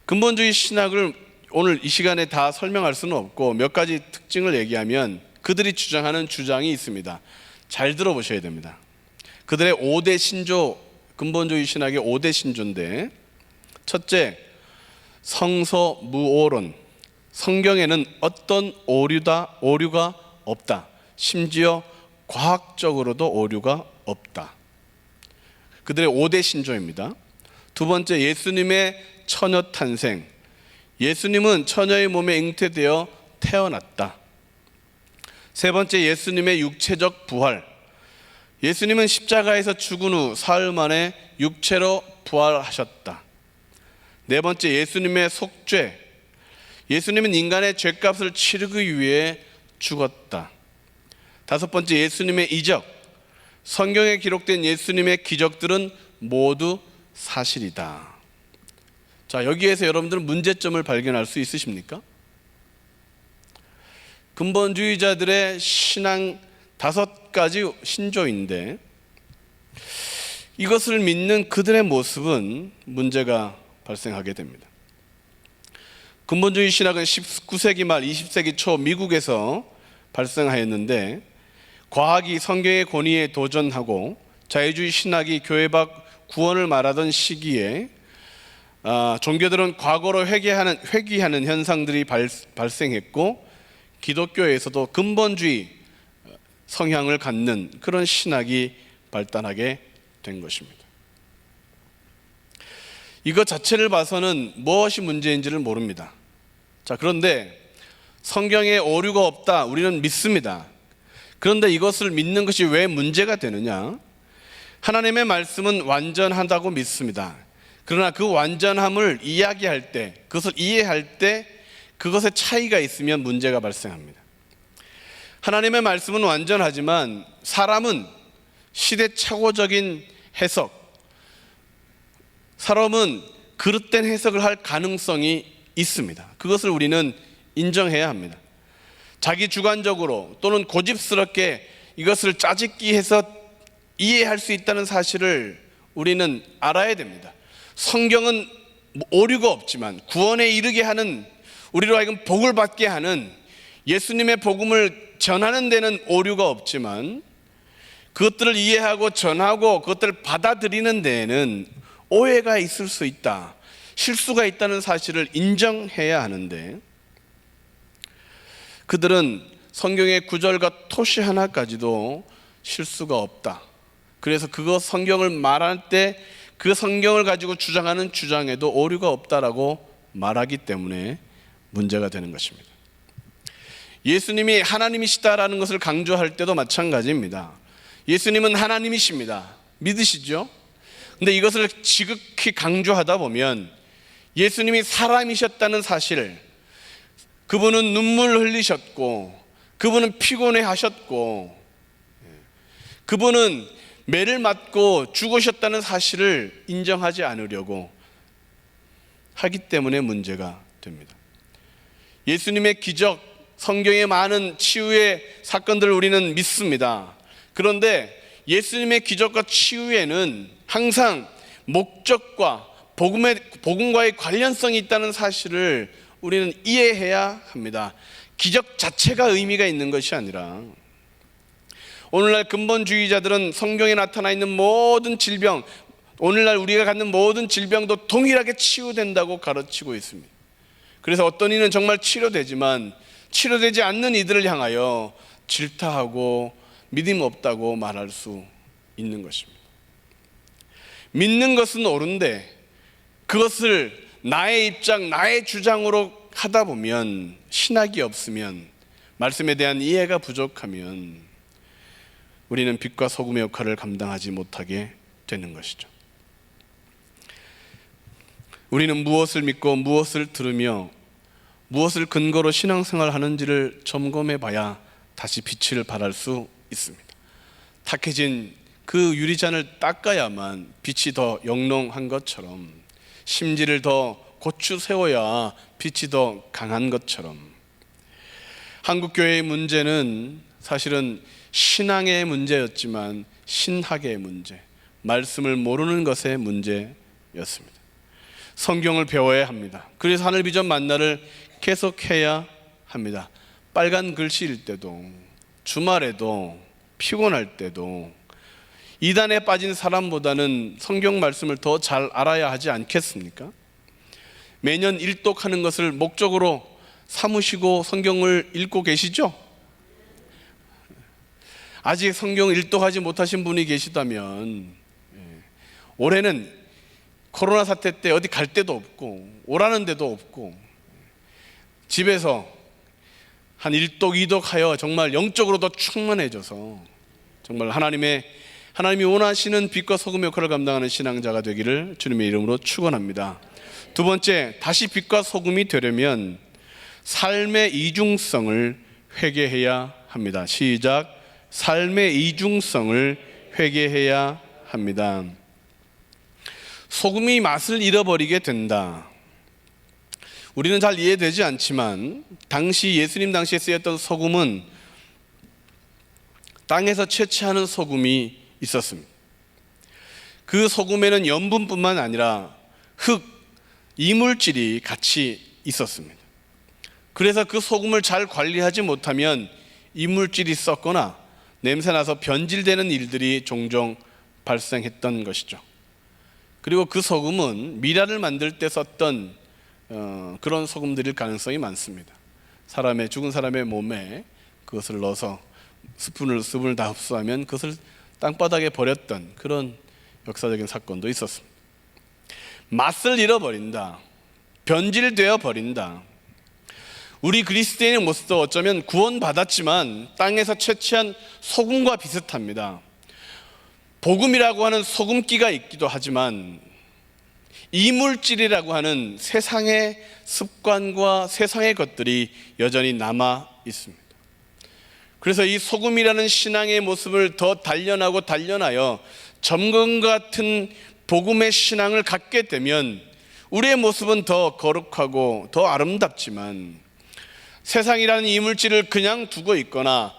S2: 근본주의 신학을 오늘 이 시간에 다 설명할 수는 없고 몇 가지 특징을 얘기하면 그들이 주장하는 주장이 있습니다. 잘 들어보셔야 됩니다. 그들의 5대 신조, 근본주의 신학의 5대 신조인데, 첫째, 성서무오론. 성경에는 어떤 오류가 없다. 심지어 과학적으로도 오류가 없다. 그들의 5대 신조입니다. 두 번째, 예수님의 처녀 탄생. 예수님은 처녀의 몸에 잉태되어 태어났다. 세 번째, 예수님의 육체적 부활. 예수님은 십자가에서 죽은 후 사흘 만에 육체로 부활하셨다. 네 번째, 예수님의 속죄. 예수님은 인간의 죄값을 치르기 위해 죽었다. 다섯 번째, 예수님의 이적. 성경에 기록된 예수님의 기적들은 모두 사실이다. 자, 여기에서 여러분들은 문제점을 발견할 수 있으십니까? 근본주의자들의 신앙 5가지 신조인데, 이것을 믿는 그들의 모습은 문제가 발생하게 됩니다. 근본주의 신학은 19세기 말 20세기 초 미국에서 발생하였는데, 과학이 성경의 권위에 도전하고 자유주의 신학이 교회 밖 구원을 말하던 시기에 종교들은 과거로 회귀하는 현상들이 발생했고, 기독교에서도 근본주의, 성향을 갖는 그런 신학이 발달하게 된 것입니다. 이것 자체를 봐서는 무엇이 문제인지를 모릅니다. 자, 그런데 성경에 오류가 없다, 우리는 믿습니다. 그런데 이것을 믿는 것이 왜 문제가 되느냐? 하나님의 말씀은 완전하다고 믿습니다. 그러나 그 완전함을 이야기할 때, 그것을 이해할 때 그것에 차이가 있으면 문제가 발생합니다. 하나님의 말씀은 완전하지만 사람은 시대착오적인 해석, 사람은 그릇된 해석을 할 가능성이 있습니다. 그것을 우리는 인정해야 합니다. 자기 주관적으로 또는 고집스럽게 이것을 짜집기해서 이해할 수 있다는 사실을 우리는 알아야 됩니다. 성경은 오류가 없지만 구원에 이르게 하는, 우리로 하여금 복을 받게 하는 예수님의 복음을 전하는 데는 오류가 없지만 그것들을 이해하고 전하고 그것들을 받아들이는 데에는 오해가 있을 수 있다, 실수가 있다는 사실을 인정해야 하는데, 그들은 성경의 구절과 토시 하나까지도 실수가 없다. 그래서 그거 성경을 말할 때 그 성경을 가지고 주장하는 주장에도 오류가 없다라고 말하기 때문에 문제가 되는 것입니다. 예수님이 하나님이시다라는 것을 강조할 때도 마찬가지입니다. 예수님은 하나님이십니다. 믿으시죠? 근데 이것을 지극히 강조하다 보면 예수님이 사람이셨다는 사실, 그분은 눈물 흘리셨고 그분은 피곤해 하셨고 그분은 매를 맞고 죽으셨다는 사실을 인정하지 않으려고 하기 때문에 문제가 됩니다. 예수님의 기적, 성경의 많은 치유의 사건들을 우리는 믿습니다. 그런데 예수님의 기적과 치유에는 항상 목적과 복음과의 관련성이 있다는 사실을 우리는 이해해야 합니다. 기적 자체가 의미가 있는 것이 아니라, 오늘날 근본주의자들은 성경에 나타나 있는 모든 질병, 오늘날 우리가 갖는 모든 질병도 동일하게 치유된다고 가르치고 있습니다. 그래서 어떤 이는 정말 치료되지만 치료되지 않는 이들을 향하여 질타하고 믿음 없다고 말할 수 있는 것입니다. 믿는 것은 옳은데 그것을 나의 입장, 나의 주장으로 하다 보면, 신학이 없으면, 말씀에 대한 이해가 부족하면 우리는 빛과 소금의 역할을 감당하지 못하게 되는 것이죠. 우리는 무엇을 믿고 무엇을 들으며 무엇을 근거로 신앙생활 하는지를 점검해 봐야 다시 빛을 발할 수 있습니다. 탁해진 그 유리잔을 닦아야만 빛이 더 영롱한 것처럼, 심지를 더 고추 세워야 빛이 더 강한 것처럼, 한국교회의 문제는 사실은 신앙의 문제였지만 신학의 문제, 말씀을 모르는 것의 문제였습니다. 성경을 배워야 합니다. 그래서 하늘 비전 만나를 계속해야 합니다. 빨간 글씨일 때도, 주말에도, 피곤할 때도 이단에 빠진 사람보다는 성경 말씀을 더 잘 알아야 하지 않겠습니까? 매년 일독하는 것을 목적으로 삼으시고 성경을 읽고 계시죠? 아직 성경 일독하지 못하신 분이 계시다면, 올해는 코로나 사태 때 어디 갈 데도 없고 오라는 데도 없고 집에서 한 일독, 이독하여 정말 영적으로 더 충만해져서 정말 하나님이 원하시는 빛과 소금의 역할을 감당하는 신앙자가 되기를 주님의 이름으로 축원합니다. 두 번째, 다시 빛과 소금이 되려면 삶의 이중성을 회개해야 합니다. 시작. 삶의 이중성을 회개해야 합니다. 소금이 맛을 잃어버리게 된다. 우리는 잘 이해되지 않지만 예수님 당시에 쓰였던 소금은 땅에서 채취하는 소금이 있었습니다. 그 소금에는 염분뿐만 아니라 흙, 이물질이 같이 있었습니다. 그래서 그 소금을 잘 관리하지 못하면 이물질이 썩거나 냄새나서 변질되는 일들이 종종 발생했던 것이죠. 그리고 그 소금은 미라를 만들 때 썼던 그런 소금들일 가능성이 많습니다. 죽은 사람의 몸에 그것을 넣어서 수분을 다 흡수하면 그것을 땅바닥에 버렸던 그런 역사적인 사건도 있었습니다. 맛을 잃어버린다, 변질되어 버린다. 우리 그리스도인의 모습도 어쩌면 구원받았지만 땅에서 채취한 소금과 비슷합니다. 복음이라고 하는 소금기가 있기도 하지만 이물질이라고 하는 세상의 습관과 세상의 것들이 여전히 남아 있습니다. 그래서 이 소금이라는 신앙의 모습을 더 단련하고 단련하여 점검 같은 복음의 신앙을 갖게 되면 우리의 모습은 더 거룩하고 더 아름답지만, 세상이라는 이물질을 그냥 두고 있거나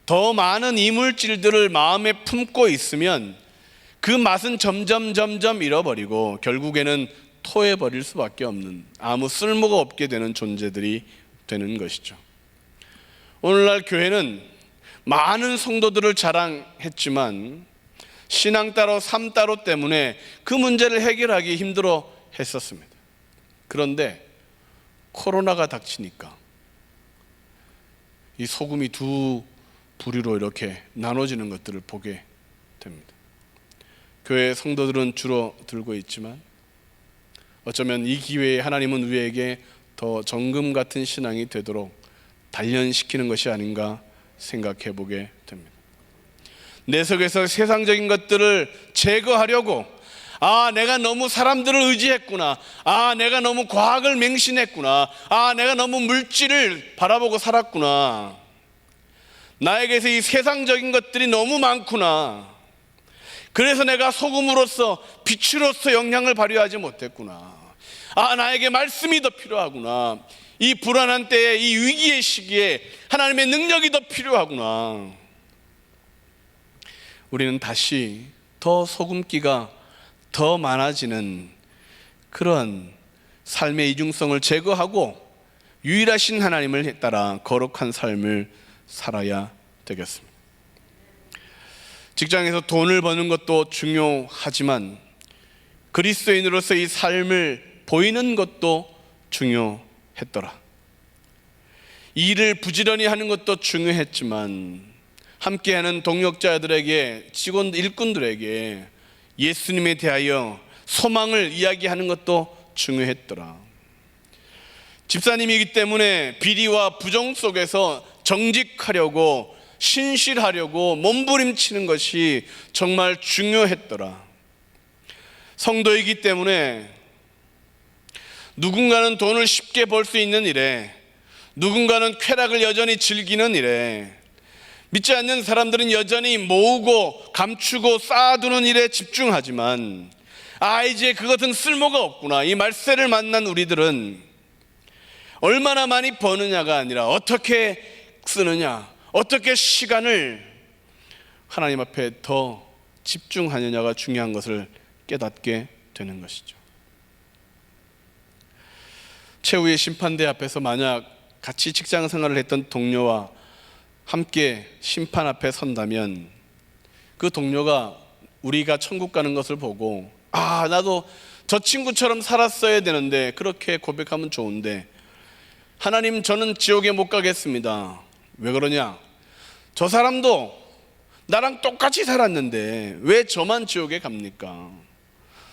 S2: 더 많은 이물질들을 마음에 품고 있으면 그 맛은 점점 잃어버리고 결국에는 토해버릴 수밖에 없는, 아무 쓸모가 없게 되는 존재들이 되는 것이죠. 오늘날 교회는 많은 성도들을 자랑했지만 신앙 따로 삶 따로 때문에 그 문제를 해결하기 힘들어 했었습니다. 그런데 코로나가 닥치니까 이 소금이 두 부류로 이렇게 나눠지는 것들을 보게 됩니다. 교회 성도들은 줄어들고 있지만 어쩌면 이 기회에 하나님은 우리에게 더 정금 같은 신앙이 되도록 단련시키는 것이 아닌가 생각해 보게 됩니다. 내 속에서 세상적인 것들을 제거하려고, 내가 너무 사람들을 의지했구나, 내가 너무 과학을 맹신했구나, 내가 너무 물질을 바라보고 살았구나, 나에게서 이 세상적인 것들이 너무 많구나, 그래서 내가 소금으로서 빛으로서 영향을 발휘하지 못했구나, 나에게 말씀이 더 필요하구나, 이 불안한 때에, 이 위기의 시기에 하나님의 능력이 더 필요하구나. 우리는 다시 더 소금기가 더 많아지는 그런 삶의 이중성을 제거하고 유일하신 하나님을 따라 거룩한 삶을 살아야 되겠습니다. 직장에서 돈을 버는 것도 중요하지만 그리스도인으로서 이 삶을 보이는 것도 중요했더라. 일을 부지런히 하는 것도 중요했지만 함께하는 동역자들에게, 직원 일꾼들에게 예수님에 대하여 소망을 이야기하는 것도 중요했더라. 집사님이기 때문에 비리와 부정 속에서 정직하려고, 신실하려고 몸부림치는 것이 정말 중요했더라. 성도이기 때문에 누군가는 돈을 쉽게 벌 수 있는 일에, 누군가는 쾌락을 여전히 즐기는 일에, 믿지 않는 사람들은 여전히 모으고 감추고 쌓아두는 일에 집중하지만 이제 그것은 쓸모가 없구나. 이 말세를 만난 우리들은 얼마나 많이 버느냐가 아니라 어떻게 쓰느냐, 어떻게 시간을 하나님 앞에 더 집중하느냐가 중요한 것을 깨닫게 되는 것이죠. 최후의 심판대 앞에서 만약 같이 직장 생활을 했던 동료와 함께 심판 앞에 선다면 그 동료가 우리가 천국 가는 것을 보고 나도 저 친구처럼 살았어야 되는데, 그렇게 고백하면 좋은데, 하나님 저는 지옥에 못 가겠습니다. 왜 그러냐? 저 사람도 나랑 똑같이 살았는데 왜 저만 지옥에 갑니까?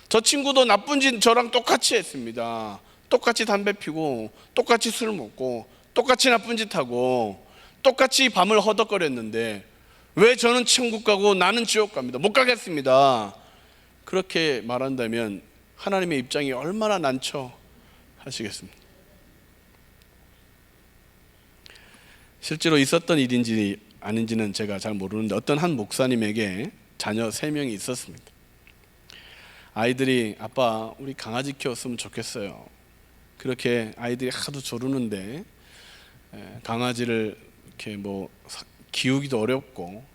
S2: 저 친구도 나쁜 짓 저랑 똑같이 했습니다. 똑같이 담배 피고, 똑같이 술 먹고, 똑같이 나쁜 짓 하고, 똑같이 밤을 허덕거렸는데 왜 저는 천국 가고 나는 지옥 갑니다. 못 가겠습니다. 그렇게 말한다면 하나님의 입장이 얼마나 난처하시겠습니까? 실제로 있었던 일인지 아닌지는 제가 잘 모르는데 어떤 한 목사님에게 자녀 3명이 있었습니다. 아이들이 아빠 우리 강아지 키웠으면 좋겠어요. 그렇게 아이들이 하도 조르는데 강아지를 이렇게 키우기도 어렵고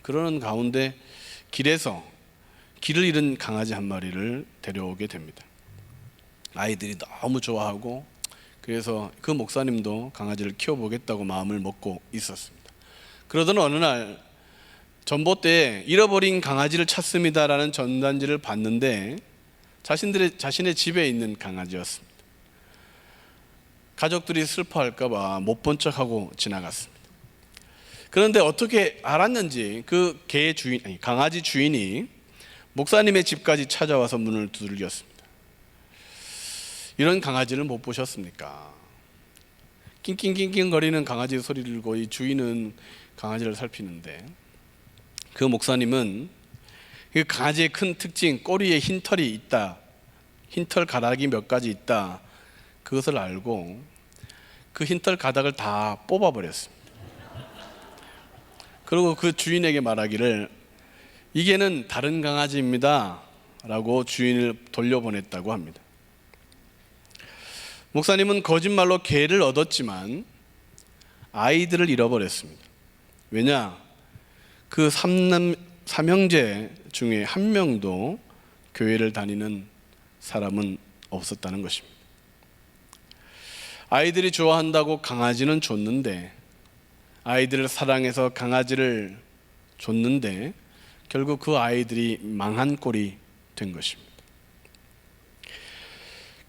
S2: 그러는 가운데 길에서 길을 잃은 강아지 한 마리를 데려오게 됩니다. 아이들이 너무 좋아하고 그래서 그 목사님도 강아지를 키워보겠다고 마음을 먹고 있었습니다. 그러던 어느 날 전봇대에 잃어버린 강아지를 찾습니다라는 전단지를 봤는데 자신의 집에 있는 강아지였습니다. 가족들이 슬퍼할까 봐 못 본 척하고 지나갔습니다. 그런데 어떻게 알았는지 그 강아지 주인이 목사님의 집까지 찾아와서 문을 두들겼습니다. 이런 강아지를 못 보셨습니까? 낑낑낑낑 거리는 강아지 소리를 들고 이 주인은 강아지를 살피는데, 그 목사님은 그 강아지의 큰 특징, 꼬리에 흰 털이 있다, 흰털 가닥이 몇 가지 있다, 그것을 알고 그 흰털 가닥을 다 뽑아버렸습니다. 그리고 그 주인에게 말하기를 이게는 다른 강아지입니다 라고 주인을 돌려보냈다고 합니다. 목사님은 거짓말로 개를 얻었지만 아이들을 잃어버렸습니다. 왜냐? 그 삼형제 중에 한 명도 교회를 다니는 사람은 없었다는 것입니다. 아이들이 좋아한다고 강아지는 줬는데, 아이들을 사랑해서 강아지를 줬는데 결국 그 아이들이 망한 꼴이 된 것입니다.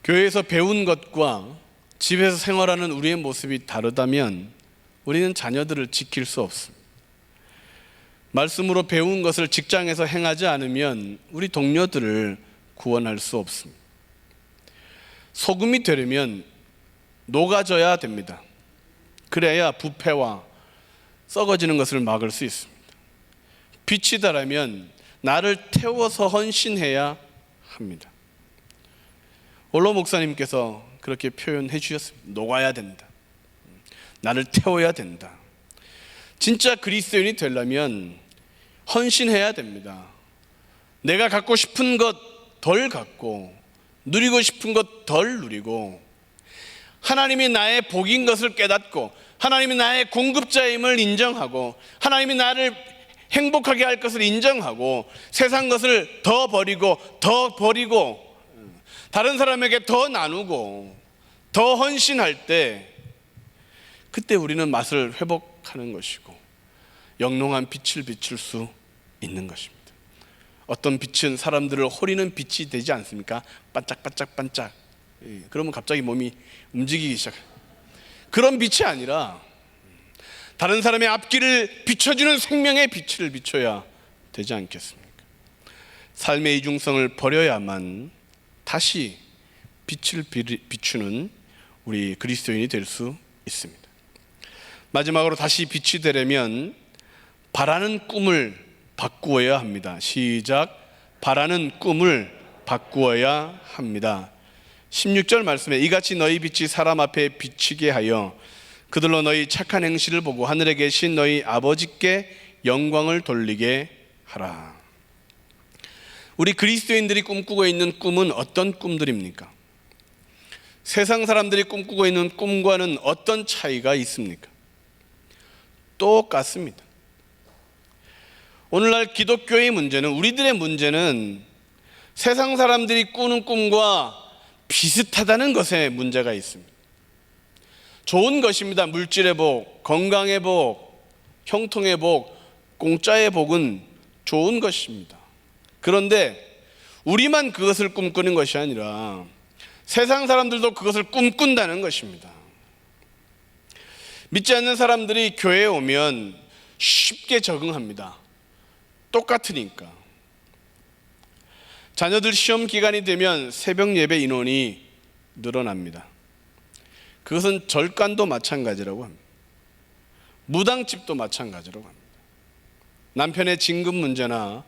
S2: 교회에서 배운 것과 집에서 생활하는 우리의 모습이 다르다면 우리는 자녀들을 지킬 수 없습니다. 말씀으로 배운 것을 직장에서 행하지 않으면 우리 동료들을 구원할 수 없습니다. 소금이 되려면 녹아져야 됩니다. 그래야 부패와 썩어지는 것을 막을 수 있습니다. 빛이 되려면 나를 태워서 헌신해야 합니다. 올로 목사님께서 그렇게 표현해 주셨습니다. 녹아야 된다. 나를 태워야 된다. 진짜 그리스도인이 되려면 헌신해야 됩니다. 내가 갖고 싶은 것 덜 갖고, 누리고 싶은 것 덜 누리고, 하나님이 나의 복인 것을 깨닫고, 하나님이 나의 공급자임을 인정하고, 하나님이 나를 행복하게 할 것을 인정하고, 세상 것을 더 버리고 다른 사람에게 더 나누고 더 헌신할 때, 그때 우리는 맛을 회복하는 것이고 영롱한 빛을 비출 수 있는 것입니다. 어떤 빛은 사람들을 호리는 빛이 되지 않습니까? 반짝반짝반짝. 그러면 갑자기 몸이 움직이기 시작해요. 그런 빛이 아니라 다른 사람의 앞길을 비춰주는 생명의 빛을 비춰야 되지 않겠습니까? 삶의 이중성을 버려야만 다시 빛을 비추는 우리 그리스도인이 될 수 있습니다. 마지막으로 다시 빛이 되려면 바라는 꿈을 바꾸어야 합니다. 시작. 바라는 꿈을 바꾸어야 합니다. 16절 말씀에 이같이 너희 빛이 사람 앞에 비치게 하여 그들로 너희 착한 행실을 보고 하늘에 계신 너희 아버지께 영광을 돌리게 하라. 우리 그리스도인들이 꿈꾸고 있는 꿈은 어떤 꿈들입니까? 세상 사람들이 꿈꾸고 있는 꿈과는 어떤 차이가 있습니까? 똑같습니다. 오늘날 기독교의 문제는, 우리들의 문제는 세상 사람들이 꾸는 꿈과 비슷하다는 것에 문제가 있습니다. 좋은 것입니다. 물질의 복, 건강의 복, 형통의 복, 공짜의 복은 좋은 것입니다. 그런데 우리만 그것을 꿈꾸는 것이 아니라 세상 사람들도 그것을 꿈꾼다는 것입니다. 믿지 않는 사람들이 교회에 오면 쉽게 적응합니다. 똑같으니까. 자녀들 시험 기간이 되면 새벽 예배 인원이 늘어납니다. 그것은 절간도 마찬가지라고 합니다. 무당집도 마찬가지라고 합니다. 남편의 진급 문제나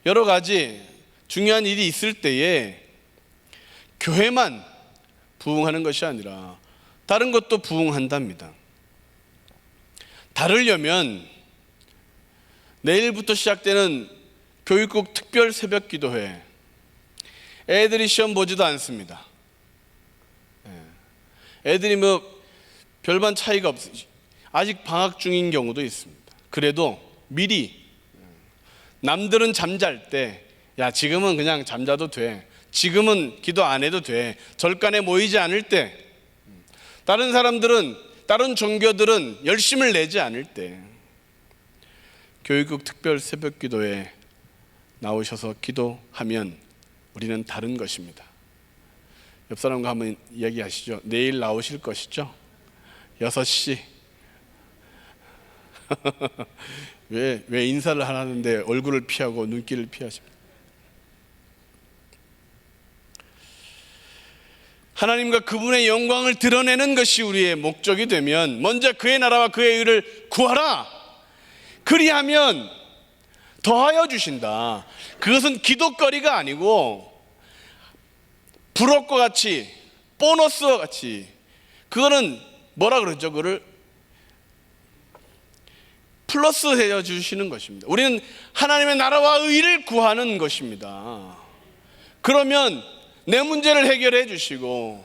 S2: 여러 가지 중요한 일이 있을 때에 교회만 부흥하는 것이 아니라 다른 것도 부흥한답니다. 다르려면 내일부터 시작되는 교육국 특별 새벽 기도회, 애들이 시험 보지도 않습니다. 애들이 별반 차이가 없어요. 아직 방학 중인 경우도 있습니다. 그래도 미리 남들은 잠잘 때, 야 지금은 그냥 잠자도 돼, 지금은 기도 안 해도 돼, 절간에 모이지 않을 때, 다른 사람들은, 다른 종교들은 열심을 내지 않을 때 교육국 특별 새벽 기도에 나오셔서 기도하면 우리는 다른 것입니다. 옆 사람과 한번 이야기하시죠. 내일 나오실 것이죠? 6시. 왜 인사를 하는데 얼굴을 피하고 눈길을 피하십니까? 하나님과 그분의 영광을 드러내는 것이 우리의 목적이 되면 먼저 그의 나라와 그의 의를 구하라. 그리하면 더하여 주신다. 그것은 기도거리가 아니고 부록과 같이 보너스와 같이, 그거는 뭐라 그러죠? 그거를 플러스 해 주시는 것입니다. 우리는 하나님의 나라와 의를 구하는 것입니다. 그러면 내 문제를 해결해 주시고,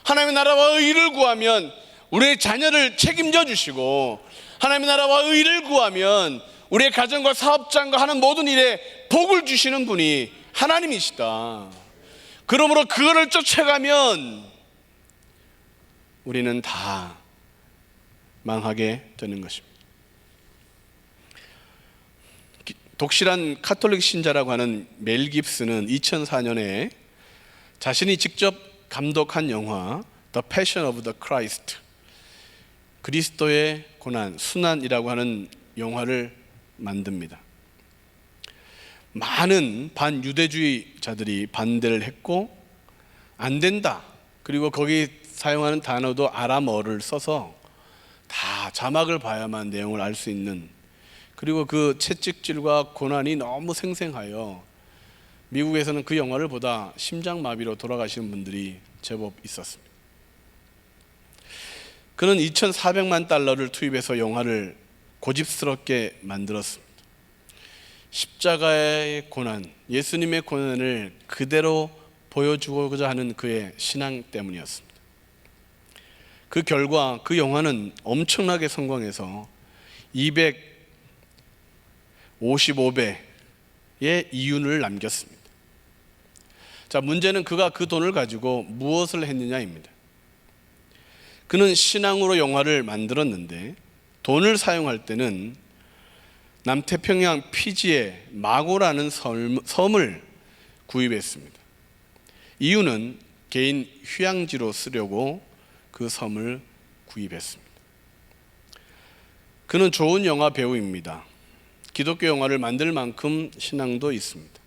S2: 하나님의 나라와 의를 구하면 우리의 자녀를 책임져 주시고, 하나님의 나라와 의를 구하면 우리의 가정과 사업장과 하는 모든 일에 복을 주시는 분이 하나님이시다. 그러므로 그거를 쫓아가면 우리는 다 망하게 되는 것입니다. 독실한 카톨릭 신자라고 하는 멜 깁슨은 2004년에 자신이 직접 감독한 영화 The Passion of the Christ, 그리스도의 고난, 순환이라고 하는 영화를 만듭니다. 많은 반유대주의자들이 반대를 했고 안 된다. 그리고 거기 사용하는 단어도 아람어를 써서 다 자막을 봐야만 내용을 알 수 있는, 그리고 그 채찍질과 고난이 너무 생생하여 미국에서는 그 영화를 보다 심장마비로 돌아가시는 분들이 제법 있었습니다. 그는 2,400만 달러를 투입해서 영화를 고집스럽게 만들었습니다. 십자가의 고난, 예수님의 고난을 그대로 보여주고자 하는 그의 신앙 때문이었습니다. 그 결과 그 영화는 엄청나게 성공해서 255배의 이윤을 남겼습니다. 자, 문제는 그가 그 돈을 가지고 무엇을 했느냐입니다. 그는 신앙으로 영화를 만들었는데 돈을 사용할 때는 남태평양 피지에 마고라는 섬을 구입했습니다. 이유는 개인 휴양지로 쓰려고 그 섬을 구입했습니다. 그는 좋은 영화 배우입니다. 기독교 영화를 만들 만큼 신앙도 있습니다.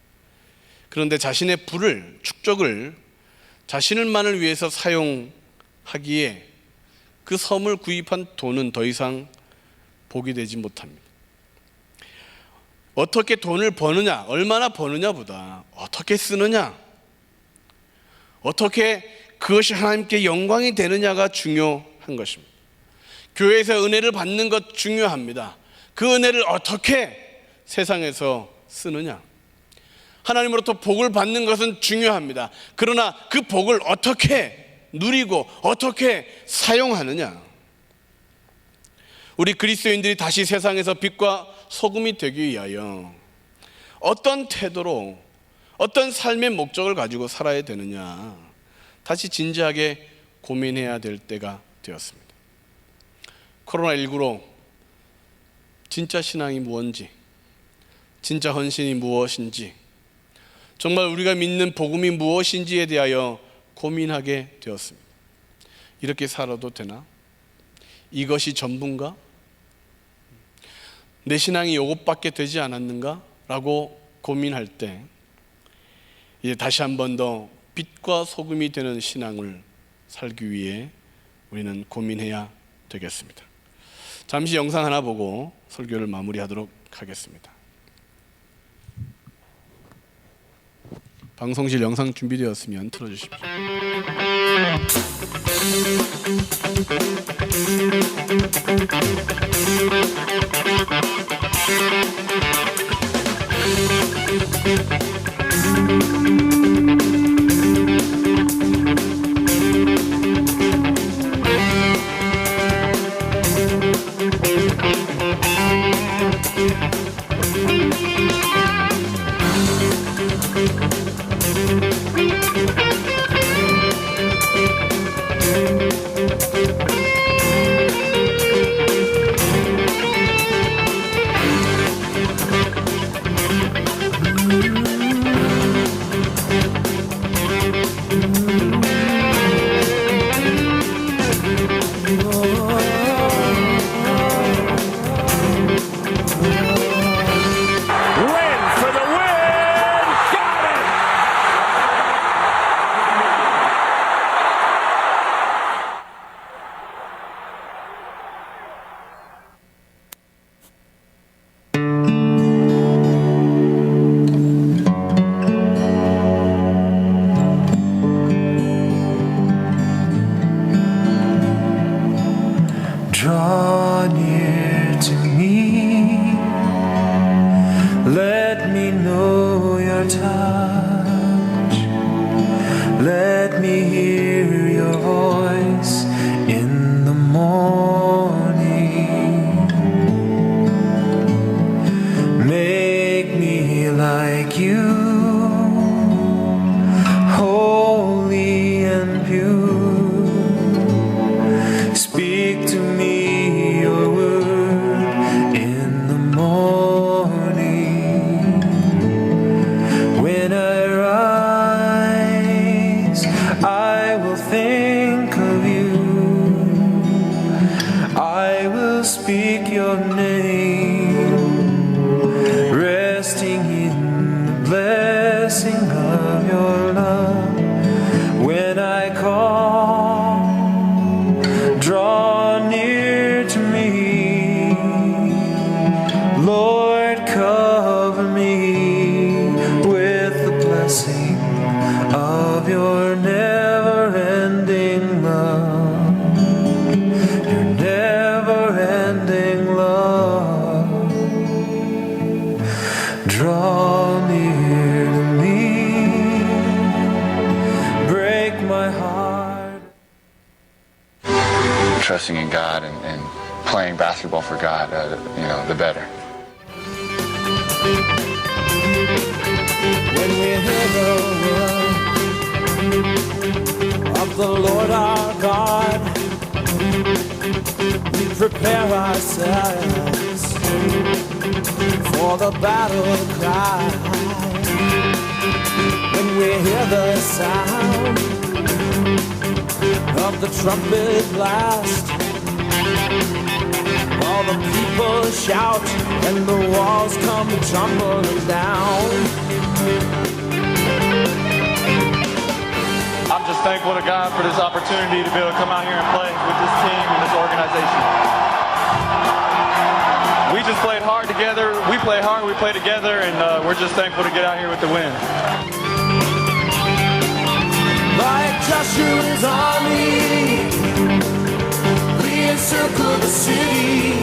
S2: 그런데 자신의 부를, 축적을 자신만을 위해서 사용하기에 그 섬을 구입한 돈은 더 이상 복이 되지 못합니다. 어떻게 돈을 버느냐, 얼마나 버느냐보다 어떻게 쓰느냐, 어떻게 그것이 하나님께 영광이 되느냐가 중요한 것입니다. 교회에서 은혜를 받는 것 중요합니다. 그 은혜를 어떻게 세상에서 쓰느냐, 하나님으로부터 복을 받는 것은 중요합니다. 그러나 그 복을 어떻게 누리고 어떻게 사용하느냐, 우리 그리스도인들이 다시 세상에서 빛과 소금이 되기 위하여 어떤 태도로, 어떤 삶의 목적을 가지고 살아야 되느냐, 다시 진지하게 고민해야 될 때가 되었습니다. 코로나19로 진짜 신앙이 무엇인지, 진짜 헌신이 무엇인지, 정말 우리가 믿는 복음이 무엇인지에 대하여 고민하게 되었습니다. 이렇게 살아도 되나? 이것이 전부인가? 내 신앙이 이것밖에 되지 않았는가? 라고 고민할 때 이제 다시 한 번 더 빛과 소금이 되는 신앙을 살기 위해 우리는 고민해야 되겠습니다. 잠시 영상 하나 보고 설교를 마무리하도록 하겠습니다. 방송실 영상 준비되었으면 틀어주십시오.
S6: Draw near to me, let me know your touch, let me hear your voice in the morning. Make me like you, holy and pure. Speak to me your word in the morning. When I rise, I will think of you. I will speak your name, resting in the blessing of your love. When I call, draw near to me. Lord, cover me with the blessing of your never-ending love. Your never-ending love. Draw near to me. Break my heart.
S7: Trusting in God and playing basketball for God, the better.
S6: When we hear the word of the Lord our God, we prepare ourselves for the battle cry. When we hear the sound of the trumpet blast, all the people shout and the walls come tumbling down.
S8: I'm just thankful to God for this opportunity to be able to come out here and play with this team and this organization. We just played hard together. We play hard, we play together, and we're just thankful to get out here with the win.
S6: Like Joshua's army, we encircle the city.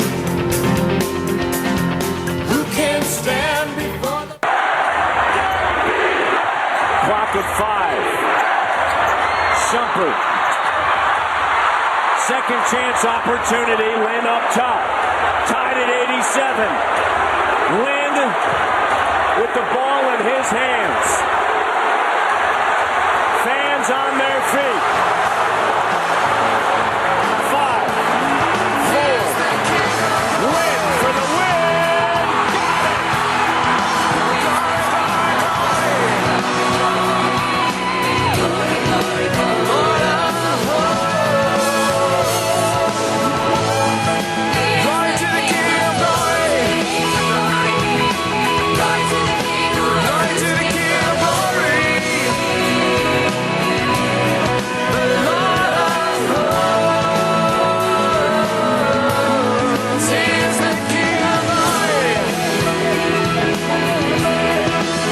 S6: Who can stand before the clock at 5? Shumpert, second chance opportunity. Lynn up top, tied at 87. Lynn with the ball in his hands. Fans on their feet. 5, 4. Lynn for the win. Glory to the King of glory. Glory to the King of glory. The Lord of hosts is the King of glory.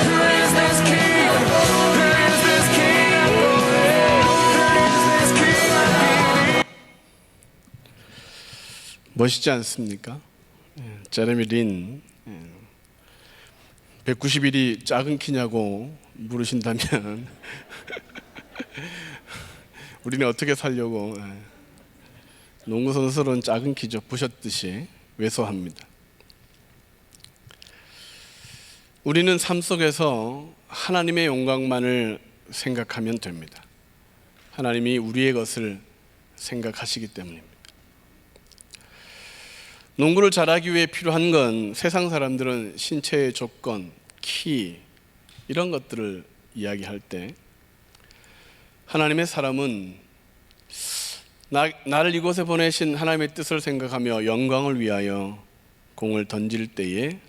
S6: Who is this King? Who is this King of glory? Who is this King of beauty?
S2: 멋있지 않습니까? 제레미 린 190일이 작은 키냐고 물으신다면 우리는 어떻게 살려고 농구 선수는 작은 키죠. 보셨듯이 왜소합니다. 우리는 삶 속에서 하나님의 영광만을 생각하면 됩니다. 하나님이 우리의 것을 생각하시기 때문입니다. 농구를 잘하기 위해 필요한 건 세상 사람들은 신체의 조건, 키 이런 것들을 이야기할 때 하나님의 사람은 나를 이곳에 보내신 하나님의 뜻을 생각하며 영광을 위하여 공을 던질 때에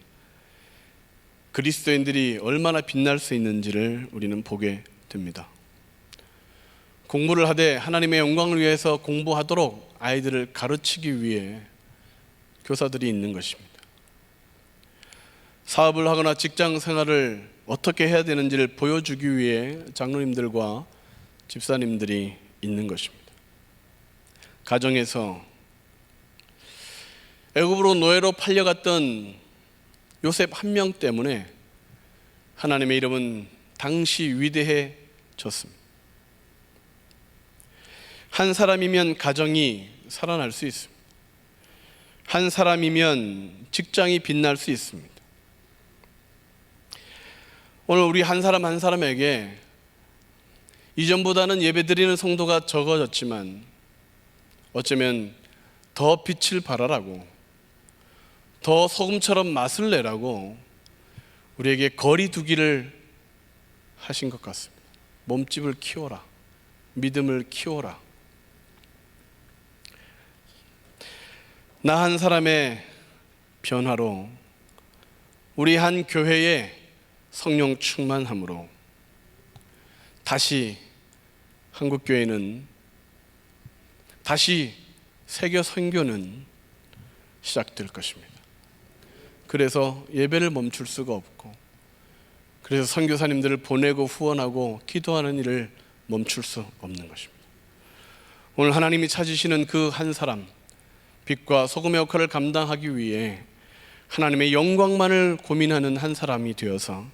S2: 그리스도인들이 얼마나 빛날 수 있는지를 우리는 보게 됩니다. 공부를 하되 하나님의 영광을 위해서 공부하도록 아이들을 가르치기 위해 교사들이 있는 것입니다. 사업을 하거나 직장 생활을 어떻게 해야 되는지를 보여주기 위해 장로님들과 집사님들이 있는 것입니다. 가정에서 애굽으로 노예로 팔려갔던 요셉 한 명 때문에 하나님의 이름은 당시 위대해졌습니다. 한 사람이면 가정이 살아날 수 있습니다. 한 사람이면 직장이 빛날 수 있습니다. 오늘 우리 한 사람 한 사람에게 이전보다는 예배드리는 성도가 적어졌지만 어쩌면 더 빛을 발하라고, 더 소금처럼 맛을 내라고 우리에게 거리 두기를 하신 것 같습니다. 몸집을 키워라, 믿음을 키워라. 나 한 사람의 변화로 우리 한 교회의 성령 충만함으로 다시 한국교회는, 다시 세계 선교는 시작될 것입니다. 그래서 예배를 멈출 수가 없고, 그래서 선교사님들을 보내고 후원하고 기도하는 일을 멈출 수 없는 것입니다. 오늘 하나님이 찾으시는 그 한 사람, 빛과 소금의 역할을 감당하기 위해 하나님의 영광만을 고민하는 한 사람이 되어서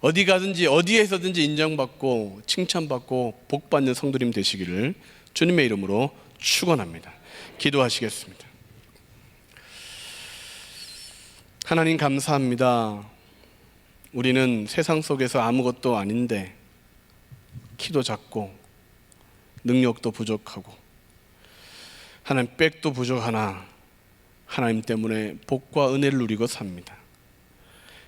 S2: 어디 가든지 어디에서든지 인정받고 칭찬받고 복받는 성도님 되시기를 주님의 이름으로 축원합니다. 기도하시겠습니다. 하나님 감사합니다. 우리는 세상 속에서 아무것도 아닌데 키도 작고 능력도 부족하고 하나님 빽도 부족하나 하나님 때문에 복과 은혜를 누리고 삽니다.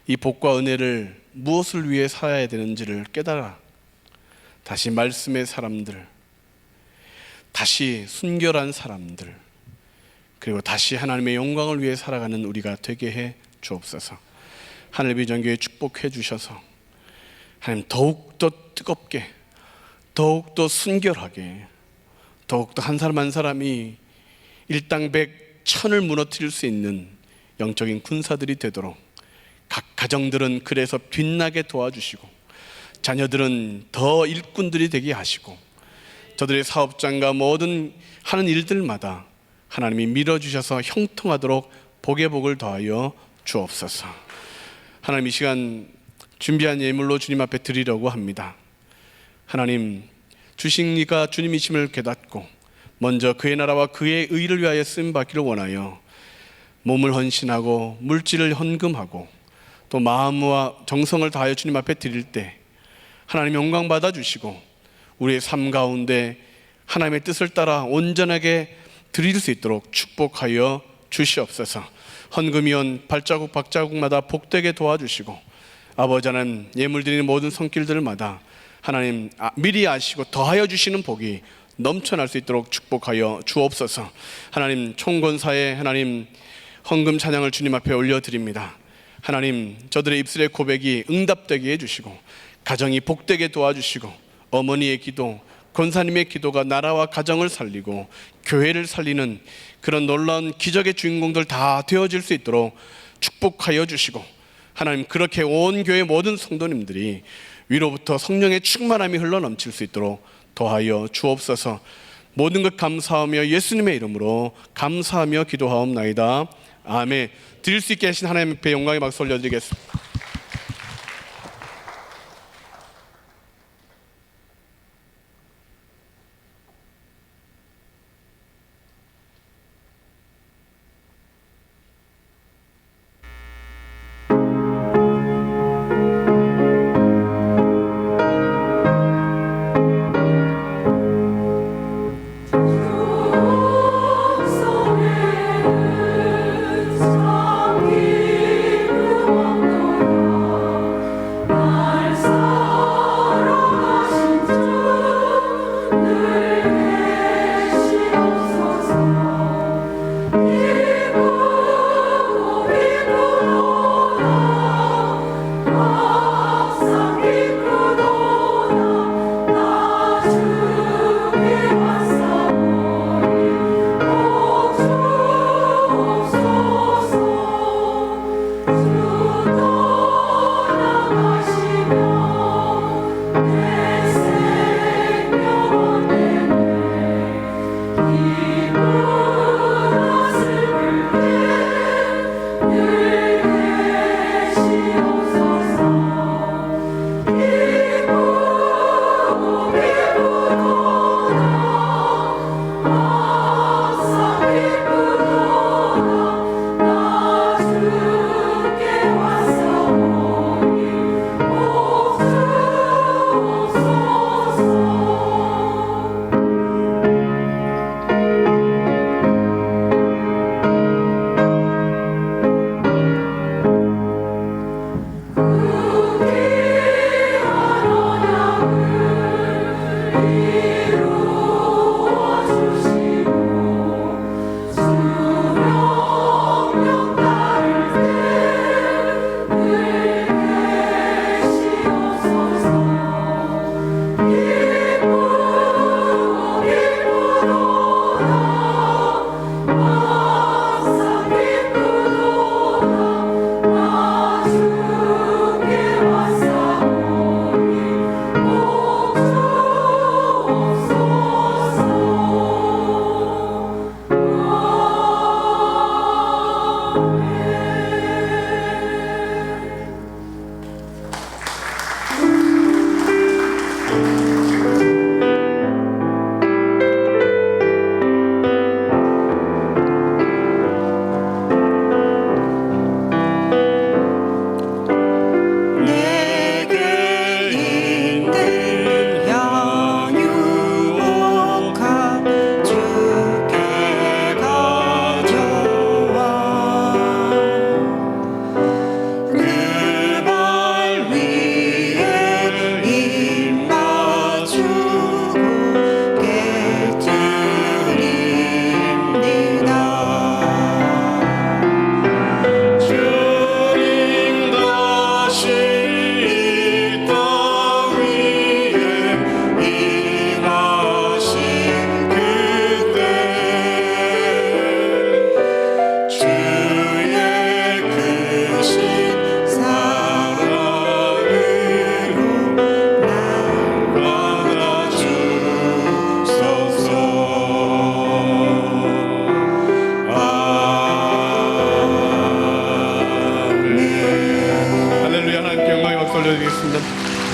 S2: 이 복과 은혜를 무엇을 위해 살아야 되는지를 깨달아 다시 말씀의 사람들, 다시 순결한 사람들, 그리고 다시 하나님의 영광을 위해 살아가는 우리가 되게 해 주옵소서. 하늘비전교회 축복해 주셔서 하나님 더욱더 뜨겁게, 더욱더 순결하게, 더욱더 한 사람 한 사람이 일당백 천을 무너뜨릴 수 있는 영적인 군사들이 되도록 각 가정들은 그래서 빛나게 도와주시고 자녀들은 더 일꾼들이 되게 하시고 저들의 사업장과 모든 하는 일들마다 하나님이 밀어주셔서 형통하도록 복의 복을 더하여 주옵소서. 하나님 이 시간 준비한 예물로 주님 앞에 드리려고 합니다. 하나님 주신 이가 주님이심을 깨닫고 먼저 그의 나라와 그의 의를 위하여 쓰임받기를 원하여 몸을 헌신하고 물질을 헌금하고 또 마음과 정성을 다하여 주님 앞에 드릴 때 하나님 영광 받아주시고 우리의 삶 가운데 하나님의 뜻을 따라 온전하게 드릴 수 있도록 축복하여 주시옵소서. 헌금이온 발자국 박자국마다 복되게 도와주시고 아버지 하나님 예물 드리는 모든 손길들마다 하나님 미리 아시고 더하여 주시는 복이 넘쳐날 수 있도록 축복하여 주옵소서. 하나님 총권사에 하나님 헌금 찬양을 주님 앞에 올려드립니다. 하나님 저들의 입술의 고백이 응답되게 해주시고 가정이 복되게 도와주시고 어머니의 기도, 권사님의 기도가 나라와 가정을 살리고 교회를 살리는 그런 놀라운 기적의 주인공들 다 되어질 수 있도록 축복하여 주시고 하나님 그렇게 온 교회 모든 성도님들이 위로부터 성령의 충만함이 흘러넘칠 수 있도록 도하여 주옵소서. 모든 것 감사하며 예수님의 이름으로 감사하며 기도하옵나이다. 아멘. 드릴 수 있게 하신 하나님 앞에 영광의 박수 올려드리겠습니다.
S9: 그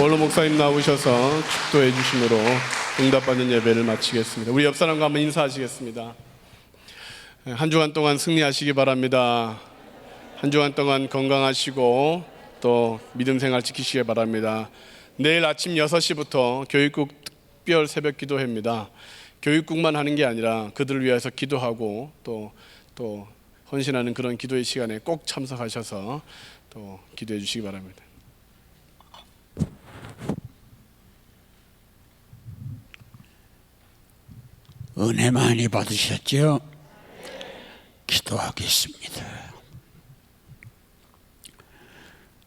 S2: 원로 목사님 나오셔서 축도해 주심으로 응답받는 예배를 마치겠습니다. 우리 옆 사람과 한번 인사하시겠습니다. 한 주간 동안 승리하시기 바랍니다. 한 주간 동안 건강하시고 또 믿음 생활 지키시기 바랍니다. 내일 아침 6시부터 교육국 특별 새벽 기도회입니다. 교육국만 하는 게 아니라 그들을 위해서 기도하고 또 헌신하는 그런 기도의 시간에 꼭 참석하셔서 또 기도해 주시기 바랍니다.
S9: 은혜 많이 받으셨죠? 기도하겠습니다.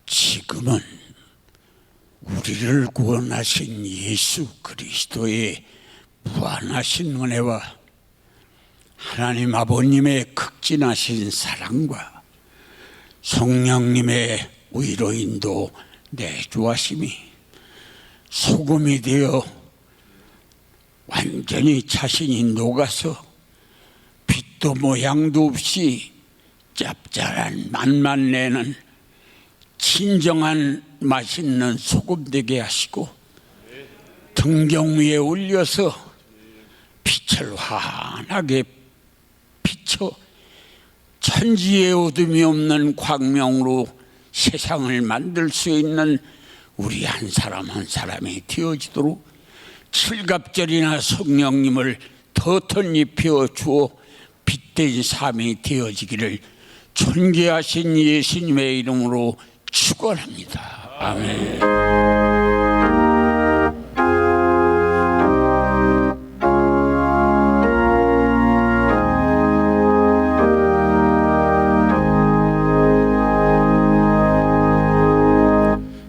S9: 지금은 우리를 구원하신 예수 그리스도의 무한하신 은혜와 하나님 아버님의 극진하신 사랑과 성령님의 위로 인도 내주하심이 소금이 되어 완전히 자신이 녹아서 빛도 모양도 없이 짭짤한 맛만 내는 진정한 맛있는 소금 되게 하시고 등경 위에 올려서 빛을 환하게 비춰 천지의 어둠이 없는 광명으로 세상을 만들 수 있는 우리 한 사람 한 사람이 되어지도록 칠갑절이나 성령님을 더 덧입혀 주어 빛된 삶이 되어지기를 존귀하신 예수님의 이름으로 축원합니다. 아멘.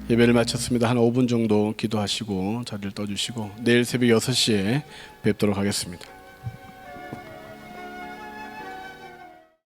S2: 예배를 마쳤습니다. 한 5분 정도 기도하시고 자리를 떠주시고 내일 새벽 6시에 뵙도록 하겠습니다.